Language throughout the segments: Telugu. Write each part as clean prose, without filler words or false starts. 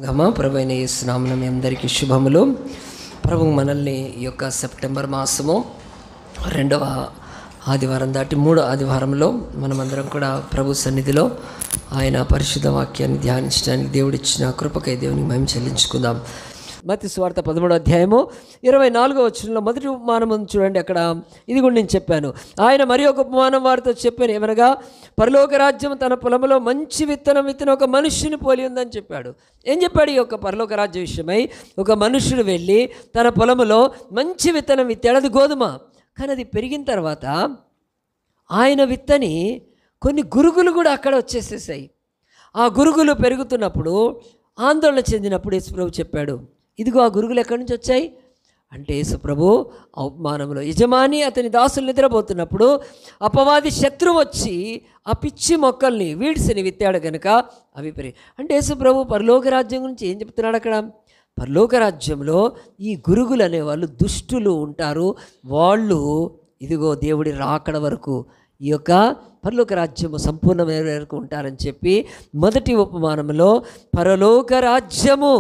ప్రభువైన యేసు నామమున మీ అందరికీ శుభములు. ప్రభు మనల్ని ఈ యొక్క సెప్టెంబర్ మాసము 2వ ఆదివారం దాటి 3వ ఆదివారంలో మనమందరం కూడా ప్రభు సన్నిధిలో ఆయన పరిశుద్ధ వాక్యాన్ని ధ్యానించడానికి దేవుడిచ్చిన కృపకై దేవునికి మహిమ చెల్లించుకుందాం. మత్తయి సువార్త 13వ అధ్యాయము 24వ వచనంలో మొదటి ఉపమానం చూడండి. అక్కడ ఇది కూడా నేను చెప్పాను. ఆయన మరి ఒక ఉపమానం వారితో చెప్పాను, ఏమనగా పరలోక రాజ్యం తన పొలంలో మంచి విత్తనం విత్తిన ఒక మనుష్యుని పోలి ఉందని చెప్పాడు. ఏం చెప్పాడు? ఈ యొక్క పరలోక రాజ్య విషయమై ఒక మనుష్యుడు వెళ్ళి తన పొలంలో మంచి విత్తనం విత్తాడు. అది గోధుమ. కానీ అది పెరిగిన తర్వాత ఆయన విత్తని కొన్ని గురుగులు కూడా అక్కడ వచ్చేసేసాయి. ఆ గురుగులు పెరుగుతున్నప్పుడు ఆందోళన చెందినప్పుడు యేసుప్రభు చెప్పాడు, ఇదిగో ఆ గురుగులు ఎక్కడి నుంచి వచ్చాయి అంటే, యేసుప్రభు ఆ ఉపమానంలో యజమాని అతని దాసులు నిద్రపోతున్నప్పుడు అపవాది శత్రువు వచ్చి ఆ పిచ్చి మొక్కల్ని వీడ్స్ని విత్తాడు కనుక అవి పెరిగి. అంటే యేసుప్రభు పరలోక రాజ్యం గురించి ఏం చెప్తున్నాడు అక్కడ? పరలోక రాజ్యంలో ఈ గురుగులు అనేవాళ్ళు దుష్టులు ఉంటారు. వాళ్ళు ఇదిగో దేవుడి రాకడ వరకు ఈ యొక్క పరలోక రాజ్యము సంపూర్ణమైన వరకు ఉంటారని చెప్పి మొదటి ఉపమానంలో పరలోక రాజ్యము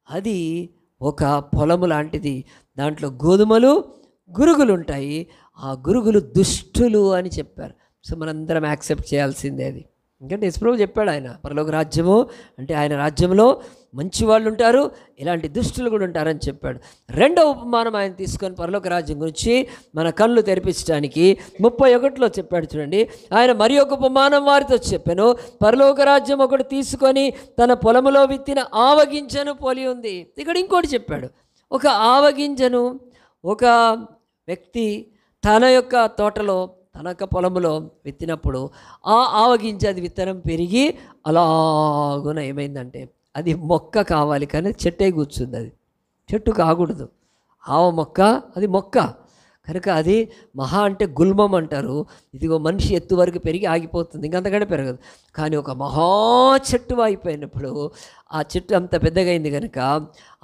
అది ఒక పొలము లాంటిది, దాంట్లో గోధుమలు గురుగులు ఉంటాయి, ఆ గురుగులు దుష్టులు అని చెప్పారు. సో మనందరం యాక్సెప్ట్ చేయాల్సిందే అది. ఎందుకంటే యేసుప్రభు చెప్పాడు, ఆయన పరలోక రాజ్యము అంటే ఆయన రాజ్యంలో మంచి వాళ్ళు ఉంటారు, ఇలాంటి దుష్టులు కూడా ఉంటారని చెప్పాడు. రెండవ ఉపమానం ఆయన తీసుకొని పరలోక రాజ్యం గురించి మన కళ్ళు తెరిపించడానికి 31లో చెప్పాడు. చూడండి, ఆయన మరి ఒక ఉపమానం వారితో చెప్పాను, పరలోక రాజ్యం ఒకటి తీసుకొని తన పొలములో విత్తిన ఆవగింజను పోలి ఉంది. ఇక్కడ ఇంకోటి చెప్పాడు, ఒక ఆవగింజను ఒక వ్యక్తి తన యొక్క తోటలో తన యొక్క పొలంలో విత్తినప్పుడు ఆ ఆవగింజ అది విత్తనం పెరిగి అలాగున ఏమైందంటే అది మొక్క కావాలి, కానీ చెట్టే కూర్చుంది. అది చెట్టు కాకూడదు. ఆవ మొక్క అది మొక్క కనుక అది మహా అంటే గుల్మం అంటారు. ఇదిగో మనిషి ఎత్తు వరకు పెరిగి ఆగిపోతుంది, ఇంకంతకంటే పెరగదు. కానీ ఒక మహా చెట్టు అయిపోయినప్పుడు ఆ చెట్టు అంత పెద్దగా అయింది కనుక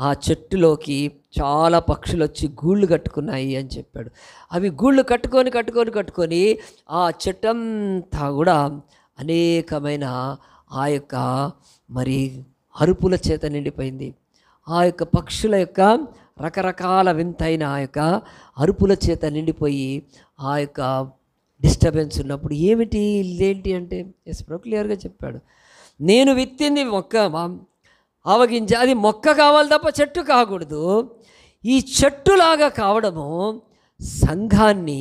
ఆ చెట్టులోకి చాలా పక్షులు వచ్చి గూళ్ళు కట్టుకున్నాయి అని చెప్పాడు. అవి గూళ్ళు కట్టుకొని ఆ చెట్టు అంతా కూడా అనేకమైన ఆ యొక్క మరి అరుపుల చేత నిండిపోయింది. ఆ యొక్క పక్షుల యొక్క రకరకాల వింతైన ఆ యొక్క అరుపుల చేత నిండిపోయి ఆ యొక్క డిస్టర్బెన్స్ ఉన్నప్పుడు ఏమిటి ఇదేంటి అంటే యేసుప్రభు క్లియర్గా చెప్పాడు, నేను విత్తింది మొక్క ఆవగింజ, అది మొక్క కావాలి తప్ప చెట్టు కాకూడదు. ఈ చెట్టులాగా కావడము సంఘాన్ని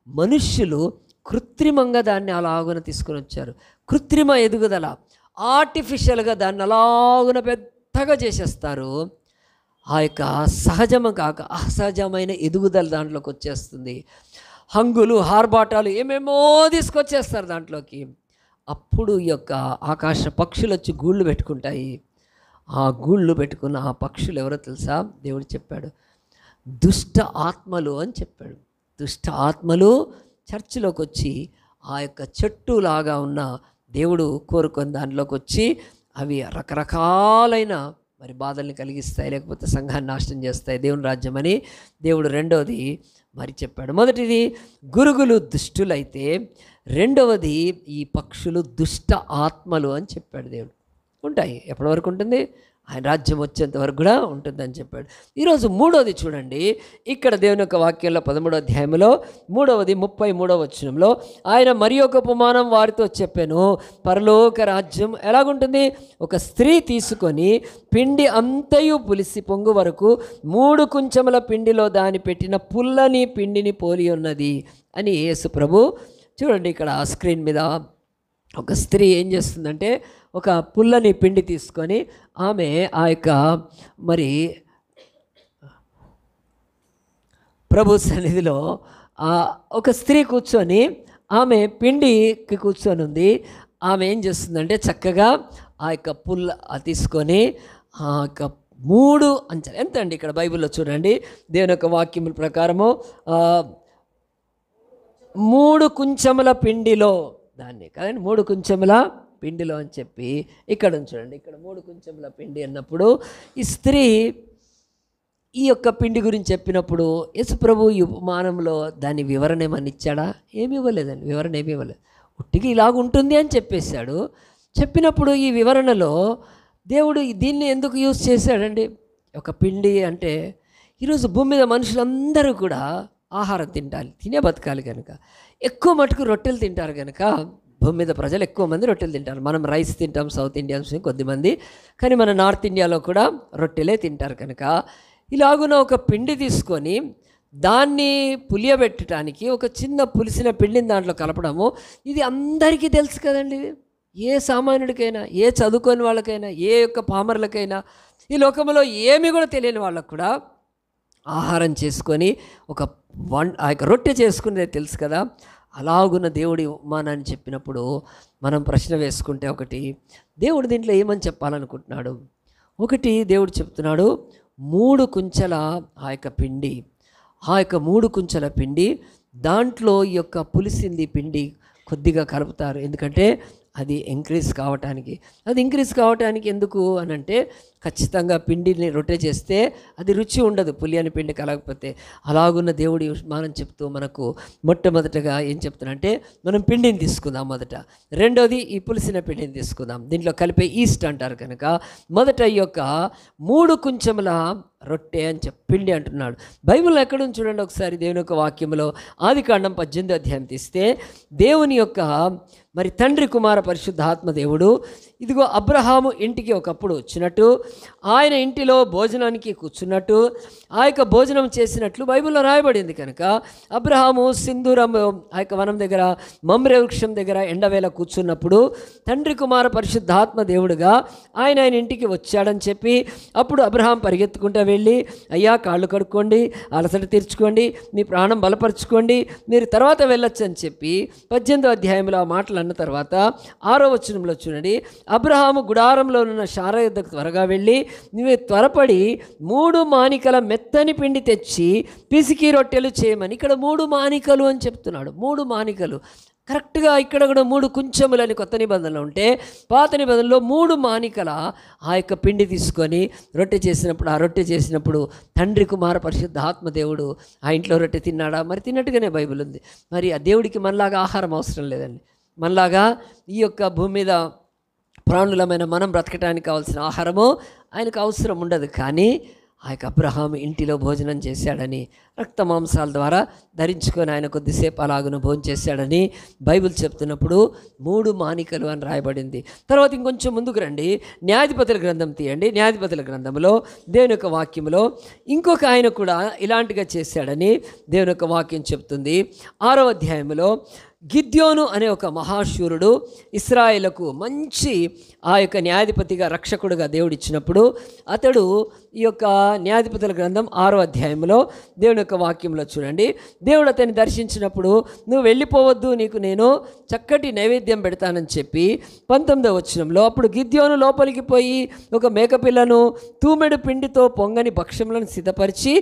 మనుష్యులు కృత్రిమంగా దాన్ని అలాగున తీసుకొని వచ్చారు. కృత్రిమ ఎదుగుదల, ఆర్టిఫిషియల్గా దాన్ని అలాగున పెద్దగా చేసేస్తారు. ఆ యొక్క సహజము కాక అసహజమైన ఎదుగుదల దాంట్లోకి వచ్చేస్తుంది. హంగులు హార్బాటాలు ఏమేమో తీసుకొచ్చేస్తారు దాంట్లోకి. అప్పుడు ఈ యొక్క ఆకాశ పక్షులు వచ్చి గూళ్ళు పెట్టుకుంటాయి. ఆ గూళ్ళు పెట్టుకున్న ఆ పక్షులు ఎవరో తెలుసా? దేవుడు చెప్పాడు, దుష్ట ఆత్మలు అని చెప్పాడు. దుష్ట ఆత్మలు చర్చిలోకి వచ్చి ఆ యొక్క చెట్టులాగా ఉన్న దేవుడు కోరుకొని దానిలోకి వచ్చి అవి రకరకాలైన మరి బాధల్ని కలిగిస్తాయి, లేకపోతే సంఘాన్ని నాశనం చేస్తాయి, దేవుని రాజ్యం అని దేవుడు రెండవది మరి చెప్పాడు. మొదటిది గురుగులు దుష్టులైతే రెండవది ఈ పక్షులు దుష్ట ఆత్మలు అని చెప్పాడు. దేవుడు ఉంటాయి, ఎప్పటి వరకు ఉంటుంది? ఆయన రాజ్యం వచ్చేంత వరకు కూడా ఉంటుందని చెప్పాడు. ఈరోజు మూడవది చూడండి, ఇక్కడ దేవుని యొక్క వాక్యంలో 13వ అధ్యాయంలో 3వది 33వ వచనంలో ఆయన మరి ఒక ఉపమానం వారితో చెప్పాను, పరలోక రాజ్యం ఎలాగుంటుంది? ఒక స్త్రీ తీసుకొని పిండి అంతయు పులిసి పొంగు వరకు 3 కుంచెముల పిండిలో దాన్ని పెట్టిన పుల్లని పిండిని పోలి ఉన్నది అని యేసు ప్రభు. చూడండి ఇక్కడ స్క్రీన్ మీద ఒక స్త్రీ ఏం చేస్తుందంటే ఒక పుల్లని పిండి తీసుకొని ఆమె ఆ యొక్క మరి ప్రభు సన్నిధిలో ఒక స్త్రీ కూర్చొని ఆమె పిండికి కూర్చొని ఉంది. ఆమె ఏం చేస్తుందంటే చక్కగా ఆ యొక్క పుల్ల తీసుకొని ఆ యొక్క 3 అంచెలు ఎంత అండి ఇక్కడ బైబిల్లో చూడండి, దేవుని యొక్క వాక్యముల ప్రకారము 3 కుంచెముల పిండిలో దాన్ని కదండి 3 కుంచెముల పిండిలో అని చెప్పి ఇక్కడ చూడండి, ఇక్కడ 3 కుంచెముల పిండి అన్నప్పుడు ఈ స్త్రీ ఈ యొక్క పిండి గురించి చెప్పినప్పుడు యేసుప్రభు ఈ ఉపమానంలో దాని వివరణ ఏమని ఇచ్చాడా? ఏమి ఇవ్వలేదండి, వివరణ ఏమి ఇవ్వలేదు. ఉట్టిగా ఇలాగ ఉంటుంది అని చెప్పేశాడు. చెప్పినప్పుడు ఈ వివరణలో దేవుడు దీన్ని ఎందుకు యూజ్ చేశాడండి? ఒక పిండి అంటే ఈరోజు భూమి మీద మనుషులందరూ కూడా ఆహారం తినే బతకాలి కనుక ఎక్కువ మటుకు రొట్టెలు తింటారు కనుక భూమి మీద ప్రజలు ఎక్కువ మంది రొట్టెలు తింటారు. మనం రైస్ తింటాం, సౌత్ ఇండియన్స్ కొద్దిమంది, కానీ మన నార్త్ ఇండియాలో కూడా రొట్టెలే తింటారు కనుక ఇలాగున ఒక పిండి తీసుకొని దాన్ని పులియబెట్టడానికి ఒక చిన్న పులిసిన పిండిని దాంట్లో కలపడము, ఇది అందరికీ తెలుసు కదండి. ఏ సామాన్యుడికైనా, ఏ చదువుకోని వాళ్ళకైనా, ఏ యొక్క పామరులకైనా, ఈ లోకంలో ఏమీ కూడా తెలియని వాళ్ళకు కూడా ఆహారం చేసుకొని ఆ యొక్క రొట్టె చేసుకునేది తెలుసు కదా. అలాగున్న దేవుడి ఉపమానాన్ని చెప్పినప్పుడు మనం ప్రశ్న వేసుకుంటే, ఒకటి దేవుడు దీంట్లో ఏమని చెప్పాలనుకుంటున్నాడు? ఒకటి దేవుడు చెప్తున్నాడు, 3 కుంచెల ఆ యొక్క పిండి, ఆ యొక్క 3 కుంచెల పిండి దాంట్లో ఈ యొక్క పులిసింది పిండి కొద్దిగా కలుపుతారు. ఎందుకంటే అది ఇంక్రీజ్ కావటానికి ఎందుకు అని అంటే, ఖచ్చితంగా పిండిని రొట్టె చేస్తే అది రుచి ఉండదు పులియని పిండి కలగకపోతే. అలాగున్న దేవుడి మనం చెప్తూ మనకు మొట్టమొదటగా ఏం చెప్తున్నానంటే, మనం పిండిని తీసుకుందాం మొదట. రెండోది ఈ పులిసిన పిండిని తీసుకుందాం. దీంట్లో కలిపే ఈస్ట్ అంటారు కనుక మొదట ఈ యొక్క 3 కుంచెముల రొట్టె అని పిండి అంటున్నాడు. బైబిల్లో ఎక్కడుంది చూడండి ఒకసారి. దేవుని యొక్క వాక్యంలో ఆదికాండం 18వ అధ్యాయం తీస్తే, దేవుని యొక్క మరి తండ్రి కుమార పరిశుద్ధాత్మ దేవుడు ఇదిగో అబ్రహాము ఇంటికి ఒకప్పుడు వచ్చినట్టు, ఆయన ఇంటిలో భోజనానికి కూర్చున్నట్టు, ఆ యొక్క భోజనం చేసినట్లు బైబిల్లో రాయబడింది. కనుక అబ్రహాము సింధూరం ఆ యొక్క వనం దగ్గర మమ్రే వృక్షం దగ్గర ఎండవేళ కూర్చున్నప్పుడు తండ్రి కుమార పరిశుద్ధాత్మ దేవుడుగా ఆయన ఇంటికి వచ్చాడని చెప్పి, అప్పుడు అబ్రహాం పరిగెత్తుకుంటూ వెళ్ళి, అయ్యా కాళ్ళు కడుక్కోండి, అలసట తీర్చుకోండి, మీ ప్రాణం బలపరుచుకోండి, మీరు తర్వాత వెళ్ళొచ్చు అని చెప్పి 18వ అధ్యాయంలో ఆ మాటలు అన్న తర్వాత 6వ వచనంలో చూడండి, అబ్రహాము గుడారంలో ఉన్న శారా యొద్దకు త్వరగా వెళ్ళి, నువ్వు త్వరపడి 3 మానికల మెత్తని పిండి తెచ్చి పిసికి రొట్టెలు చేయమని. ఇక్కడ 3 మానికలు అని చెప్తున్నాడు. 3 మానికలు కరెక్ట్గా ఇక్కడ కూడా 3 కుంచెములని కొత్త నిబంధనలు ఉంటే, పాత నిబంధనలో 3 మానికల ఆ యొక్క పిండి తీసుకొని రొట్టె చేసినప్పుడు తండ్రి కుమార పరిశుద్ధాత్మ దేవుడు ఆ ఇంట్లో రొట్టె తిన్నాడా? మరి తిన్నట్టుగానే బైబిల్ ఉంది. మరి ఆ దేవుడికి మనలాగా ఆహారం అవసరం లేదండి. మనలాగా ఈ యొక్క భూమి మీద ప్రాణులమైన మనం బ్రతకటానికి కావాల్సిన ఆహారము ఆయనకు అవసరం ఉండదు. కానీ ఆ యొక్క అబ్రహాము ఇంటిలో భోజనం చేశాడని, రక్త మాంసాల ద్వారా ధరించుకొని ఆయన కొద్దిసేపు అలాగున భోజనం చేశాడని బైబిల్ చెప్తున్నప్పుడు 3 మానికలు అని రాయబడింది. తర్వాత ఇంకొంచెం ముందుకు రండి, న్యాయాధిపతుల గ్రంథం తీయండి. న్యాయాధిపతుల గ్రంథంలో దేవుని యొక్క వాక్యంలో ఇంకొక ఆయన కూడా ఇలాంటిగా చేశాడని దేవుని యొక్క వాక్యం చెప్తుంది. 6వ అధ్యాయంలో గిద్యోను అనే ఒక మహాశూరుడు ఇశ్రాయేలుకు మంచి ఆ యొక్క న్యాయాధిపతిగా, రక్షకుడుగా దేవుడు ఇచ్చినప్పుడు, అతడు ఈ యొక్క న్యాయాధిపతుల గ్రంథం 6వ అధ్యాయంలో దేవుని యొక్క వాక్యంలో చూడండి, దేవుడు అతన్ని దర్శించినప్పుడు, నువ్వు వెళ్ళిపోవద్దు, నీకు నేను చక్కటి నైవేద్యం పెడతానని చెప్పి 19వ వచనంలో, అప్పుడు గిద్యోను లోపలికి పోయి ఒక మేకపిల్లను తూమెడు పిండితో పొంగని భక్ష్యములను సిద్ధపరిచి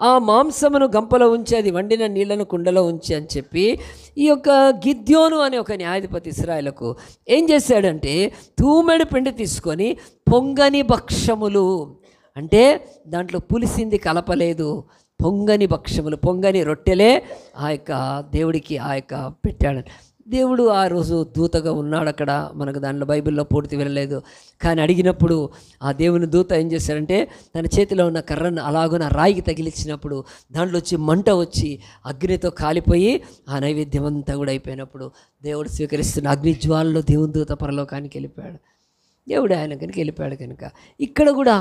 ఆ మాంసమును గంపలో ఉంచి అది వండిన నీళ్లను కుండలో ఉంచి అని చెప్పి, ఈ యొక్క గిద్యోను అనే ఒక న్యాయాధిపతి ఇశ్రాయేలుకు ఏం చేశాడంటే, తూమెడు పిండి తీసుకొని పొంగని భక్ష్యములు అంటే దాంట్లో పులిసింది కలపలేదు, పొంగని భక్ష్యములు, పొంగని రొట్టెలే ఆ యొక్క దేవుడికి ఆ యొక్క పెట్టాడు. దేవుడు ఆ రోజు దూతగా ఉన్నాడు అక్కడ, మనకు దానిలో బైబిల్లో పూర్తి వెళ్ళలేదు. కానీ అడిగినప్పుడు ఆ దేవుని దూత ఏం చేశాడంటే, తన చేతిలో ఉన్న కర్రను అలాగున రాయికి తగిలించినప్పుడు దాంట్లో వచ్చి మంట వచ్చి అగ్నితో కాలిపోయి ఆ నైవేద్యం అంతా కూడా అయిపోయినప్పుడు దేవుడు స్వీకరిస్తున్న అగ్ని జ్వాలలో దేవుని దూత పరలోకానికి వెళ్ళిపోయాడు. దేవుడు ఆయన కనుక వెళ్ళిపోయాడు. కనుక ఇక్కడ కూడా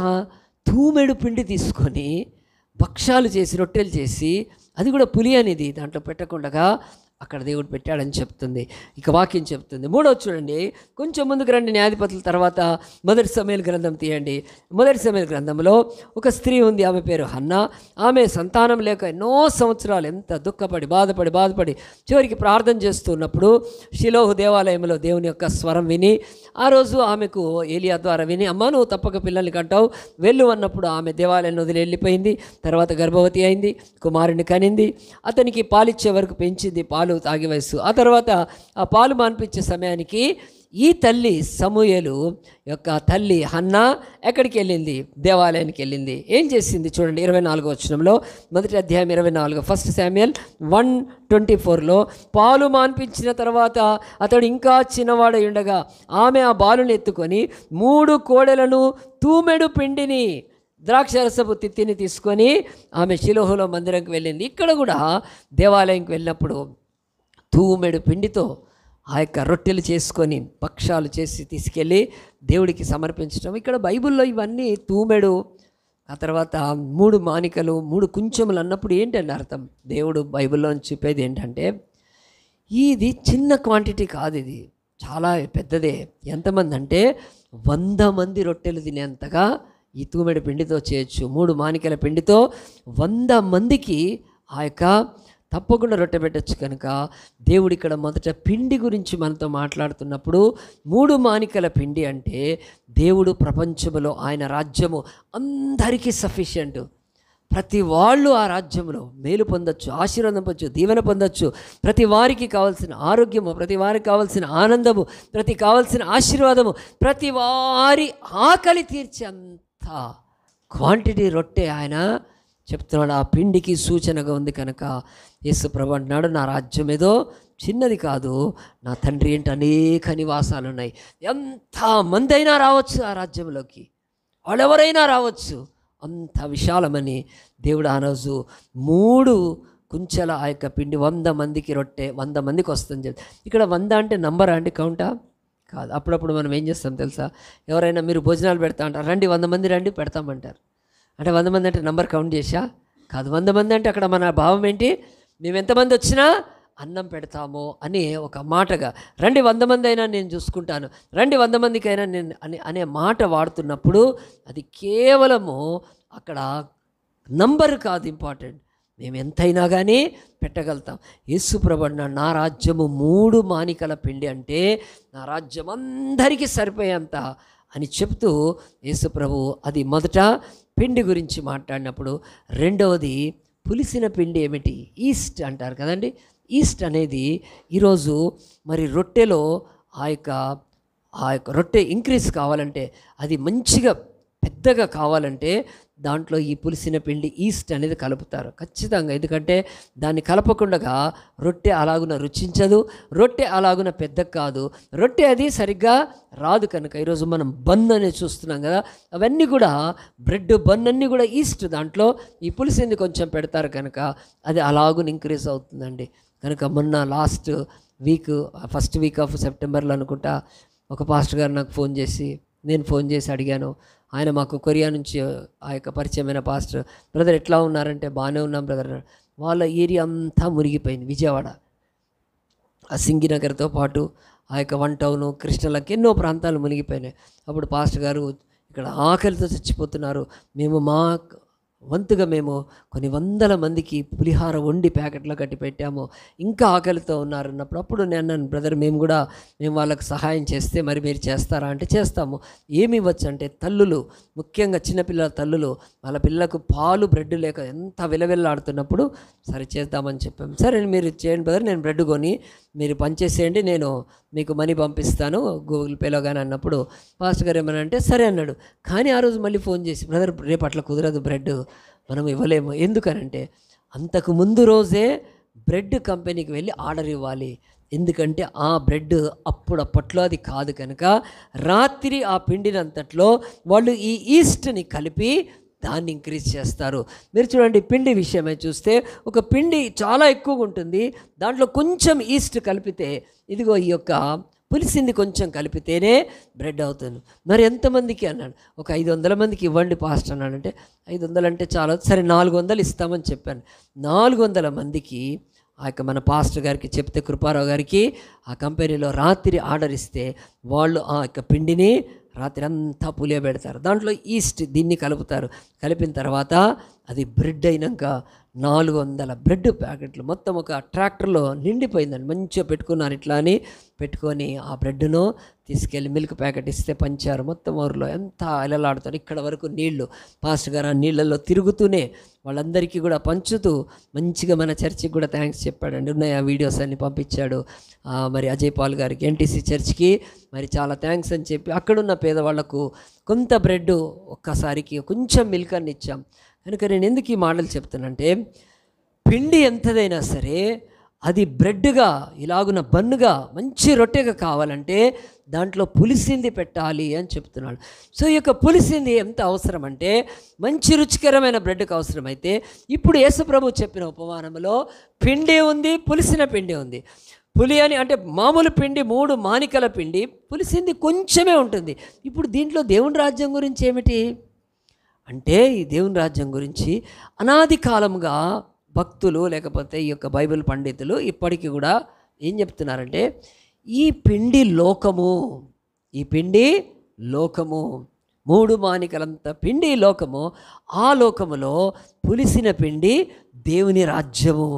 తూమెడు పిండి తీసుకొని భక్షాలు చేసి, రొట్టెలు చేసి, అది కూడా పులి అనేది దాంట్లో పెట్టకుండా అక్కడ దేవుడు పెట్టాడని చెప్తుంది. ఇక వాక్యం చెప్తుంది. 3వ చూడండి, కొంచెం ముందుకు రండి. న్యాయాధిపతుల తర్వాత 1 సమూయేలు గ్రంథం తీయండి. 1 సమూయేలు గ్రంథంలో ఒక స్త్రీ ఉంది, ఆమె పేరు హన్నా. ఆమె సంతానం లేక ఎన్నో సంవత్సరాలు ఎంత దుఃఖపడి బాధపడి చివరికి ప్రార్థన చేస్తున్నప్పుడు షిలోహు దేవాలయంలో దేవుని యొక్క స్వరం విని, ఆ రోజు ఆమెకు ఏలియా ద్వారా విని, అమ్మ నువ్వు తప్పక పిల్లల్ని కంటావు వెళ్ళు అన్నప్పుడు ఆమె దేవాలయాన్ని వదిలి వెళ్ళిపోయింది. తర్వాత గర్భవతి అయింది, కుమారుని కనింది. అతనికి పాలిచ్చే వరకు పెంచింది, పాలు పాలు తాగే వయసు. ఆ తర్వాత ఆ పాలు మాన్పించే సమయానికి ఈ తల్లి సమూయేలు యొక్క తల్లి హన్నా ఎక్కడికి వెళ్ళింది? దేవాలయానికి వెళ్ళింది. ఏం చేసింది చూడండి 24వ వచనంలో, మొదటి అధ్యాయం 24, 1 శామ్యూయల్ 1:24లో, పాలు మాన్పించిన తర్వాత అతడు ఇంకా చిన్నవాడై ఉండగా ఆమె ఆ బాలుని ఎత్తుకొని 3 కోడెలను తూమెడు పిండిని ద్రాక్షరసపు తిత్తిని తీసుకొని ఆమె షిలోహులో మందిరంకి వెళ్ళింది. ఇక్కడ కూడా దేవాలయంకి వెళ్ళినప్పుడు తూమెడు పిండితో ఆ యొక్క రొట్టెలు చేసుకొని భక్షాలు చేసి తీసుకెళ్ళి దేవుడికి సమర్పించడం. ఇక్కడ బైబిల్లో ఇవన్నీ తూమెడు, ఆ తర్వాత 3 మానికలు 3 కుంచెములు అన్నప్పుడు ఏంటంటే అర్థం, దేవుడు బైబిల్లో చెప్పేది ఏంటంటే ఇది చిన్న క్వాంటిటీ కాదు, ఇది చాలా పెద్దదే. ఎంతమంది అంటే 100 మంది రొట్టెలు తినేంతగా ఈ తూమెడు పిండితో చేయొచ్చు. 3 మానికల పిండితో 100 మందికి ఆ యొక్క తప్పకుండా రొట్టె పెట్టచ్చు. కనుక దేవుడు ఇక్కడ మొదట పిండి గురించి మనతో మాట్లాడుతున్నప్పుడు 3 మానికల పిండి అంటే దేవుడు ప్రపంచంలో ఆయన రాజ్యము అందరికీ సఫిషియంట్. ప్రతి వాళ్ళు ఆ రాజ్యంలో మేలు పొందొచ్చు, ఆశీర్వాదం పొందొచ్చు, దీవెన పొందొచ్చు. ప్రతి వారికి కావాల్సిన ఆరోగ్యము, ప్రతి వారికి కావాల్సిన ఆనందము, ప్రతి కావాల్సిన ఆశీర్వాదము, ప్రతి వారి ఆకలి తీర్చే అంత క్వాంటిటీ రొట్టె ఆయన చెప్తున్నాడు. ఆ పిండికి సూచనగా ఉంది. కనుక యేసు ప్రభు అంటున్నాడు, నా రాజ్యం ఏదో చిన్నది కాదు, నా తండ్రి ఏంటి అనేక నివాసాలు ఉన్నాయి. ఎంతమంది అయినా రావచ్చు ఆ రాజ్యంలోకి, వాళ్ళెవరైనా రావచ్చు, అంత విశాలమని దేవుడు ఆ రోజు 3 కుంచెల ఆ యొక్క పిండి 100 మందికి రొట్టె 100 మందికి వస్తుంది. ఇక్కడ 100 అంటే నంబరా అండి, కౌంటా కాదు. అప్పుడప్పుడు మనం ఏం చేస్తాం తెలుసా, ఎవరైనా మీరు భోజనాలు పెడతా అంటారు, రండి 100 మంది రండి పెడతామంటారు. అంటే 100 మంది అంటే నంబర్ కౌంట్ చేశా కాదు. 100 మంది అంటే అక్కడ మన భావం ఏంటి, మేము ఎంతమంది వచ్చినా అన్నం పెడతాము అని ఒక మాటగా, రండి 100 మంది అయినా నేను చూసుకుంటాను, రండి 100 మందికైనా నేను అనే మాట వాడుతున్నప్పుడు అది కేవలము అక్కడ నంబర్ కాదు ఇంపార్టెంట్, మేము ఎంతైనా కానీ పెట్టగలుగుతాం. యేసు ప్రభు అన్నాడు, నా రాజ్యము 3 మానికల పిండి అంటే నా రాజ్యం అందరికీ సరిపోయేంత అని చెప్తూ యేసు ప్రభు అది మొదట పిండి గురించి మాట్లాడినప్పుడు, రెండవది పులిసిన పిండి ఏమిటి, ఈస్ట్ అంటారు కదండి. ఈస్ట్ అనేది ఈరోజు మరి రొట్టెలో ఆ యొక్క రొట్టె ఇంక్రీజ్ కావాలంటే, అది మంచిగా పెద్దగా కావాలంటే దాంట్లో ఈ పులిసిన పిండి ఈస్ట్ అనేది కలుపుతారు ఖచ్చితంగా. ఎందుకంటే దాన్ని కలపకుండా రొట్టె అలాగున రుచించదు, రొట్టె అలాగున పెద్ద కాదు, రొట్టె అది సరిగ్గా రాదు. కనుక ఈరోజు మనం బన్ అనేది చూస్తున్నాం కదా, అవన్నీ కూడా బ్రెడ్ బన్ అన్నీ కూడా ఈస్ట్, దాంట్లో ఈ పులిసింది కొంచెం పెడతారు కనుక అది అలాగున ఇంక్రీజ్ అవుతుందండి. కనుక మొన్న last week 1st week off సెప్టెంబర్లో అనుకుంటా ఒక పాస్టర్ గారు నాకు ఫోన్ చేసి, నేను ఫోన్ చేసి అడిగాను. ఆయన మాకు కొరియా నుంచి ఆ యొక్క పరిచయమైన పాస్టర్, బ్రదర్ ఎట్లా ఉన్నారంటే బాగానే ఉన్నాం బ్రదర్. వాళ్ళ ఏరియా అంతా మునిగిపోయింది, విజయవాడ ఆ సింగినగర్తో పాటు ఆ యొక్క 1 టౌను కృష్ణలకి ఎన్నో ప్రాంతాలు మునిగిపోయినాయి. అప్పుడు పాస్టర్ గారు ఇక్కడ ఆకలితో చచ్చిపోతున్నారు, మేము మా వంతుగా మేము కొన్ని 100 మందికి పులిహార వండి ప్యాకెట్లో కట్టి పెట్టాము, ఇంకా ఆకలితో ఉన్నారు అన్నప్పుడు అప్పుడు నేను అన్నాను, బ్రదర్ మేము వాళ్ళకి సహాయం చేస్తే మరి మీరు చేస్తారా అంటే చేస్తాము. ఏమి ఇవ్వచ్చు అంటే తల్లులు, ముఖ్యంగా చిన్నపిల్లల తల్లులు, వాళ్ళ పిల్లలకు పాలు బ్రెడ్ లేక ఎంత విలవిల్లాడుతున్నప్పుడు సరే చేద్దామని చెప్పాము. సరే మీరు చేయండి బ్రదర్, నేను బ్రెడ్ కొని మీరు పనిచేసేయండి, నేను మీకు మనీ పంపిస్తాను గూగుల్ పేలో కానీ అన్నప్పుడు పాస్టర్ గారు ఏమన్నా అంటే సరే అన్నాడు. కానీ ఆ రోజు మళ్ళీ ఫోన్ చేసి, బ్రదర్ రేపు అట్లా కుదరదు, బ్రెడ్ మనం ఇవ్వలేము. ఎందుకనంటే అంతకు ముందు రోజే బ్రెడ్ కంపెనీకి వెళ్ళి ఆర్డర్ ఇవ్వాలి. ఎందుకంటే ఆ బ్రెడ్ అప్పట్లో అది కాదు కనుక రాత్రి ఆ పిండినంతట్లో వాళ్ళు ఈ ఈస్ట్ని కలిపి దాన్ని ఇంక్రీజ్ చేస్తారు. మీరు చూడండి, పిండి విషయమే చూస్తే ఒక పిండి చాలా ఎక్కువగా ఉంటుంది, దాంట్లో కొంచెం ఈస్ట్ కలిపితే, ఇదిగో ఈ యొక్క పులిసింది కొంచెం కలిపితేనే బ్రెడ్ అవుతుంది. మరి ఎంతమందికి అన్నాడు, ఒక 500 మందికి ఇవ్వండి పాస్ట్ అన్నాడంటే 500 అంటే చాలా, సరే 400 ఇస్తామని చెప్పాను. 400 మందికి ఆ యొక్క మన పాస్టర్ గారికి చెప్తే, కృపారావు గారికి ఆ కంపెనీలో రాత్రి ఆర్డర్ ఇస్తే వాళ్ళు ఆ యొక్క పిండిని రాత్రి అంతా పులియబెడతారు. దాంట్లో ఈస్ట్ దీన్ని కలుపుతారు. కలిపిన తర్వాత అది బ్రెడ్ అయినాక 400 బ్రెడ్ ప్యాకెట్లు మొత్తం ఒక ట్రాక్టర్లో నిండిపోయిందండి. మంచిగా పెట్టుకున్నారు. ఇట్లా అని పెట్టుకొని ఆ బ్రెడ్ను తీసుకెళ్ళి మిల్క్ ప్యాకెట్ ఇస్తే పంచారు. మొత్తం ఊరిలో ఎంత అలలాడుతారు. ఇక్కడ వరకు నీళ్లు, పాస్టర్ గారు ఆ నీళ్ళల్లో తిరుగుతూనే వాళ్ళందరికీ కూడా పంచుతూ మంచిగా మన చర్చికి కూడా థ్యాంక్స్ చెప్పాడండి. ఉన్నాయి ఆ వీడియోస్ అన్ని పంపించాడు. మరి అజయ్ పాల్ గారికి ఎన్టీసీ చర్చ్కి మరి చాలా థ్యాంక్స్ అని చెప్పి అక్కడున్న పేదవాళ్లకు కొంత బ్రెడ్ ఒక్కసారికి కొంచెం మిల్క్ అని ఇచ్చాం. కనుక నేను ఎందుకు ఈ మాటలు చెప్తానంటే, పిండి ఎంతదైనా సరే అది బ్రెడ్గా ఇలాగున్న బన్నుగా మంచి రొట్టెగా కావాలంటే దాంట్లో పులిసింది పెట్టాలి అని చెప్తున్నాడు. సో ఈ యొక్క పులిసింది ఎంత అవసరం అంటే మంచి రుచికరమైన బ్రెడ్కి అవసరమైతే ఇప్పుడు యేసుప్రభు చెప్పిన ఉపమానంలో పిండి ఉంది, పులిసిన పిండి ఉంది. పులి అని అంటే మామూలు పిండి 3 మానికల పిండి, పులిసింది కొంచెమే ఉంటుంది. ఇప్పుడు దీంట్లో దేవుని రాజ్యం గురించి ఏమిటి అంటే, ఈ దేవుని రాజ్యం గురించి అనాది కాలంగా భక్తులు లేకపోతే ఈ యొక్క బైబిల్ పండితులు ఇప్పటికీ కూడా ఏం చెప్తున్నారంటే, ఈ పిండి లోకము, ఈ పిండి లోకము, 3 మానికలంత పిండి లోకము, ఆ లోకములో పులిసిన పిండి దేవుని రాజ్యము.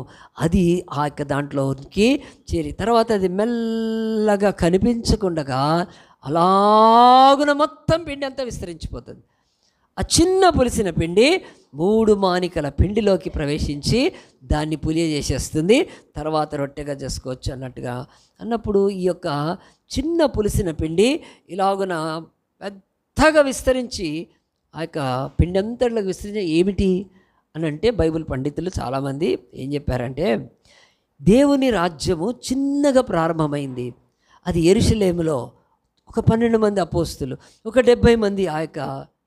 అది ఆ యొక్క దాంట్లోకి చేరి తర్వాత అది మెల్లగా కనిపించకుండా అలాగున మొత్తం పిండి అంతా విస్తరించిపోతుంది. ఆ చిన్న పులిసిన పిండి 3 మానికల పిండిలోకి ప్రవేశించి దాన్ని పులియ చేసేస్తుంది. తర్వాత రొట్టెగా చేసుకోవచ్చు అన్నప్పుడు ఈ యొక్క చిన్న పులిసిన పిండి ఇలాగున పెద్దగా విస్తరించి ఆ యొక్క పిండి అంతట్లోకి విస్తరించి ఏమిటి అని అంటే, బైబిల్ పండితులు చాలామంది ఏం చెప్పారంటే, దేవుని రాజ్యము చిన్నగా ప్రారంభమైంది. అది యెరూషలేములో ఒక 12 మంది అపోస్తులు, ఒక 70 మంది ఆ యొక్క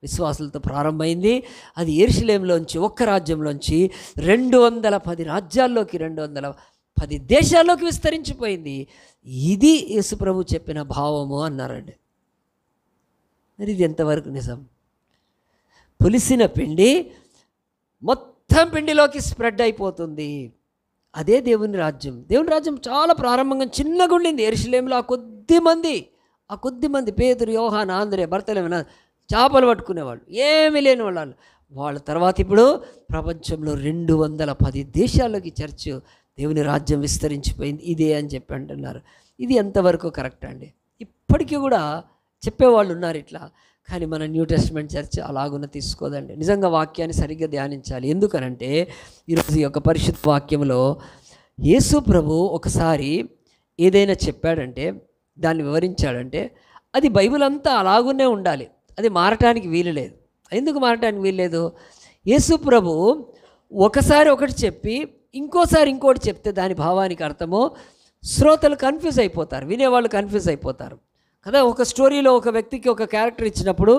విశ్వాసులతో ప్రారంభమైంది. అది యెరూషలేములోంచి ఒక్క రాజ్యంలోంచి 210 రాజ్యాల్లోకి 210 దేశాల్లోకి విస్తరించిపోయింది. ఇది యేసుప్రభు చెప్పిన భావము అన్నారండి. మరి ఇది ఎంతవరకు నిజం? పులిసిన పిండి మొత్తం పిండిలోకి స్ప్రెడ్ అయిపోతుంది. అదే దేవుని రాజ్యం. దేవుని రాజ్యం చాలా ప్రారంభంగా చిన్నగా ఉండింది. యెరూషలేములో ఆ కొద్ది మంది పేతురు, యోహాను, ఆంద్రే, బర్తలోమేవు చేపలు పట్టుకునేవాళ్ళు, ఏమీ లేని వాళ్ళ తర్వాత ఇప్పుడు ప్రపంచంలో 210 దేశాల్లోకి చర్చ్ దేవుని రాజ్యం విస్తరించిపోయింది. ఇదే అని చెప్పి అంటున్నారు. ఇది ఎంతవరకు కరెక్ట్ అండి? ఇప్పటికీ కూడా చెప్పేవాళ్ళు ఉన్నారు ఇట్లా. కానీ మన న్యూ టెస్ట్మెంట్ చర్చ్ అలాగున్న తీసుకోదండి. నిజంగా వాక్యాన్ని సరిగ్గా ధ్యానించాలి. ఎందుకనంటే ఈరోజు ఈ యొక్క పరిశుద్ధ వాక్యంలో యేసు ప్రభు ఒకసారి ఏదైనా చెప్పాడంటే, దాన్ని వివరించాడంటే అది బైబిల్ అంతా అలాగునే ఉండాలి. అది మారటానికి వీలు లేదు. ఎందుకు మారటానికి వీలు లేదు? యేసు ప్రభు ఒకసారి ఒకటి చెప్పి ఇంకోసారి ఇంకోటి చెప్తే దాని భావానికి అర్థము శ్రోతలు కన్ఫ్యూజ్ అయిపోతారు, వినేవాళ్ళు కన్ఫ్యూజ్ అయిపోతారు కదా. ఒక స్టోరీలో ఒక వ్యక్తికి ఒక క్యారెక్టర్ ఇచ్చినప్పుడు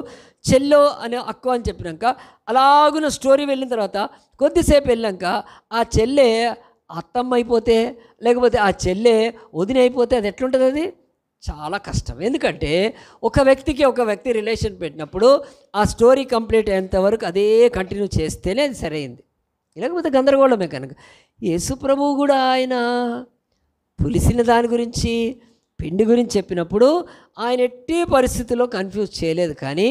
చెల్లో అనే అక్క అని చెప్పినాక అలాగున స్టోరీ వెళ్ళిన తర్వాత కొద్దిసేపు వెళ్ళాక ఆ చెల్లె అత్తమ్మ అయిపోతే, లేకపోతే ఆ చెల్లె వదిన అయిపోతే అది ఎట్లుంటుంది? అది చాలా కష్టం. ఎందుకంటే ఒక వ్యక్తి రిలేషన్ పెట్టినప్పుడు ఆ స్టోరీ కంప్లీట్ అయ్యేంతవరకు అదే కంటిన్యూ చేస్తేనే అది సరైంది, లేకపోతే గందరగోళమే. కనుక యేసు ప్రభువు కూడా ఆయన పులిసిన దాని గురించి, పిండి గురించి చెప్పినప్పుడు ఆయన ఎట్టి పరిస్థితుల్లో కన్ఫ్యూజ్ చేయలేదు. కానీ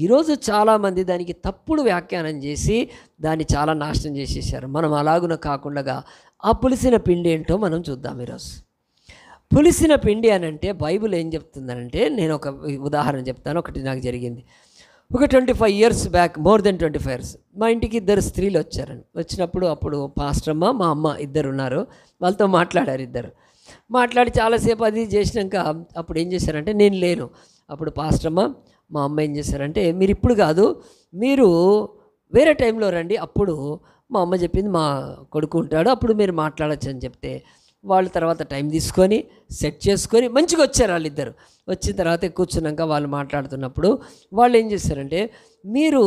ఈరోజు చాలామంది దానికి తప్పుడు వ్యాఖ్యానం చేసి దాన్ని చాలా నాశనం చేసేసారు. మనం అలాగున కాకుండా ఆ పులిసిన పిండి ఏంటో మనం చూద్దాం ఈరోజు. పులిసిన పిండి అని అంటే బైబిల్ ఏం చెప్తుందనంటే, నేను ఒక ఉదాహరణ చెప్తాను. ఒకటి నాకు జరిగింది. ఒక 25 years back, more than 25 years, మా ఇంటికి 2 స్త్రీలు వచ్చారండి. వచ్చినప్పుడు అప్పుడు పాస్టర్ అమ్మ, మా అమ్మ ఇద్దరు ఉన్నారు. వాళ్ళతో మాట్లాడారు. మాట్లాడి చాలాసేపు అది చేసినాక అప్పుడు ఏం చేశారంటే, నేను లేను. అప్పుడు పాస్టర్ అమ్మ, మా అమ్మ ఏం చేశారంటే, మీరు ఇప్పుడు కాదు, మీరు వేరే టైంలో రండి. అప్పుడు మా అమ్మ చెప్పింది, మా కొడుకు ఉంటాడు, అప్పుడు మీరు మాట్లాడచ్చు అని చెప్తే, వాళ్ళు తర్వాత టైం తీసుకొని సెట్ చేసుకొని మంచిగా వచ్చారు. వాళ్ళిద్దరు వచ్చిన తర్వాత కూర్చున్నాక వాళ్ళు మాట్లాడుతున్నప్పుడు వాళ్ళు ఏం చేశారంటే, మీరు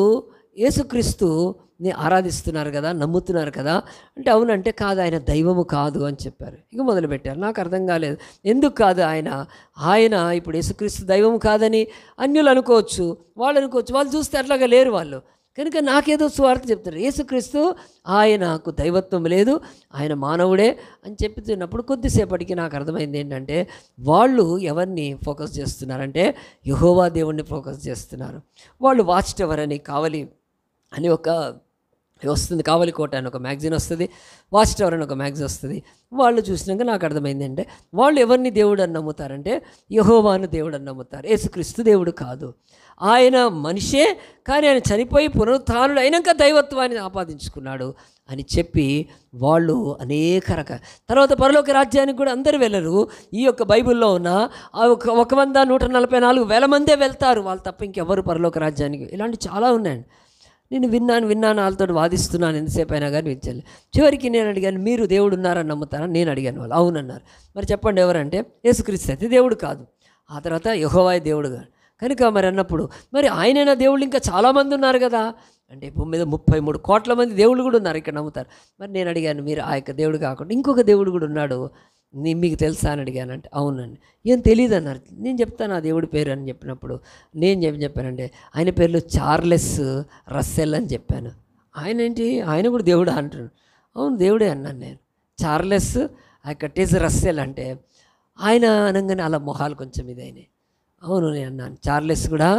యేసుక్రీస్తుని ఆరాధిస్తున్నారు కదా, నమ్ముతున్నారు కదా అంటే, అవునంటే కాదు, ఆయన దైవము కాదు అని చెప్పారు. ఇక మొదలుపెట్టారు. నాకు అర్థం కాలేదు, ఎందుకు కాదు? ఆయన ఇప్పుడు యేసుక్రీస్తు దైవము కాదని అన్యులు అనుకోవచ్చు, వాళ్ళు చూస్తే అట్లాగా లేరు. వాళ్ళు కనుక నాకేదో సువార్త చెప్తారు. యేసుక్రీస్తు ఆయనకు దైవత్వం లేదు, ఆయన మానవుడే అని చెప్తున్నప్పుడు కొద్దిసేపటికి నాకు అర్థమైంది ఏంటంటే, వాళ్ళు ఎవరిని ఫోకస్ చేస్తున్నారంటే యెహోవా దేవుణ్ణి ఫోకస్ చేస్తున్నారు. వాళ్ళు వాచ్ టవర్ అని కావలి అని ఒక వస్తుంది, కావలి కోట అని ఒక మ్యాగజైన్ వస్తుంది, వాచ్ టవర్ అని ఒక మ్యాగజైన్ వస్తుంది. వాళ్ళు చూసినాక నాకు అర్థమైంది అంటే వాళ్ళు ఎవరిని దేవుడు అని నమ్ముతారంటే యెహోవాను దేవుడు అని నమ్ముతారు. యేసుక్రీస్తు దేవుడు కాదు, ఆయన మనిషే, కానీ ఆయన చనిపోయి పునరుత్థానుడు అయినాక దైవత్వాన్ని ఆపాదించుకున్నాడు అని చెప్పి వాళ్ళు అనేక రకాల తర్వాత పరలోక రాజ్యానికి కూడా అందరూ వెళ్ళరు. ఈ యొక్క బైబిల్లో ఉన్న 1,144,000 మందే వెళ్తారు, వాళ్ళు తప్ప ఇంకెవరు పరలోక రాజ్యానికి. ఇలాంటి చాలా ఉన్నాయండి. నేను విన్నాను వాళ్ళతో వాదిస్తున్నాను ఎంతసేపు అయినా కానీ వించాలి. చివరికి నేను అడిగాను, మీరు దేవుడు ఉన్నారని నమ్ముతారా? నేను అడిగాను, వాళ్ళు అవునన్నారు. మరి చెప్పండి ఎవరంటే యేసుక్రీస్తు అయితే దేవుడు కాదు, ఆ తర్వాత యెహోవా దేవుడు కాదు. కనుక మరి అన్నప్పుడు మరి ఆయనైనా దేవుళ్ళు ఇంకా చాలామంది ఉన్నారు కదా అంటే భూమి మీద 33 కోట్ల మంది దేవుళ్ళు కూడా ఉన్నారు, ఇక్కడ నమ్ముతారు. మరి నేను అడిగాను, మీరు ఆ యొక్క దేవుడు కాకుండా ఇంకొక దేవుడు కూడా ఉన్నాడు, మీకు తెలుసా అని అడిగానంటే అవునండి. ఏం తెలియదు అన్నారు. నేను చెప్తాను ఆ దేవుడి పేరు అని చెప్పినప్పుడు నేను చెప్పానంటే ఆయన పేర్లు చార్లెస్ రస్సెల్ అని చెప్పాను. ఆయన ఏంటి, ఆయన కూడా దేవుడా అంటున్నాను. అవును దేవుడే అన్నాను నేను. చార్లెస్ టెజ్ రస్సెల్ అంటే ఆయన అనగానే అలా మొహాలు కొంచెం ఇదైనాయి. అవును నేను అన్నాను, చార్లెస్ కూడా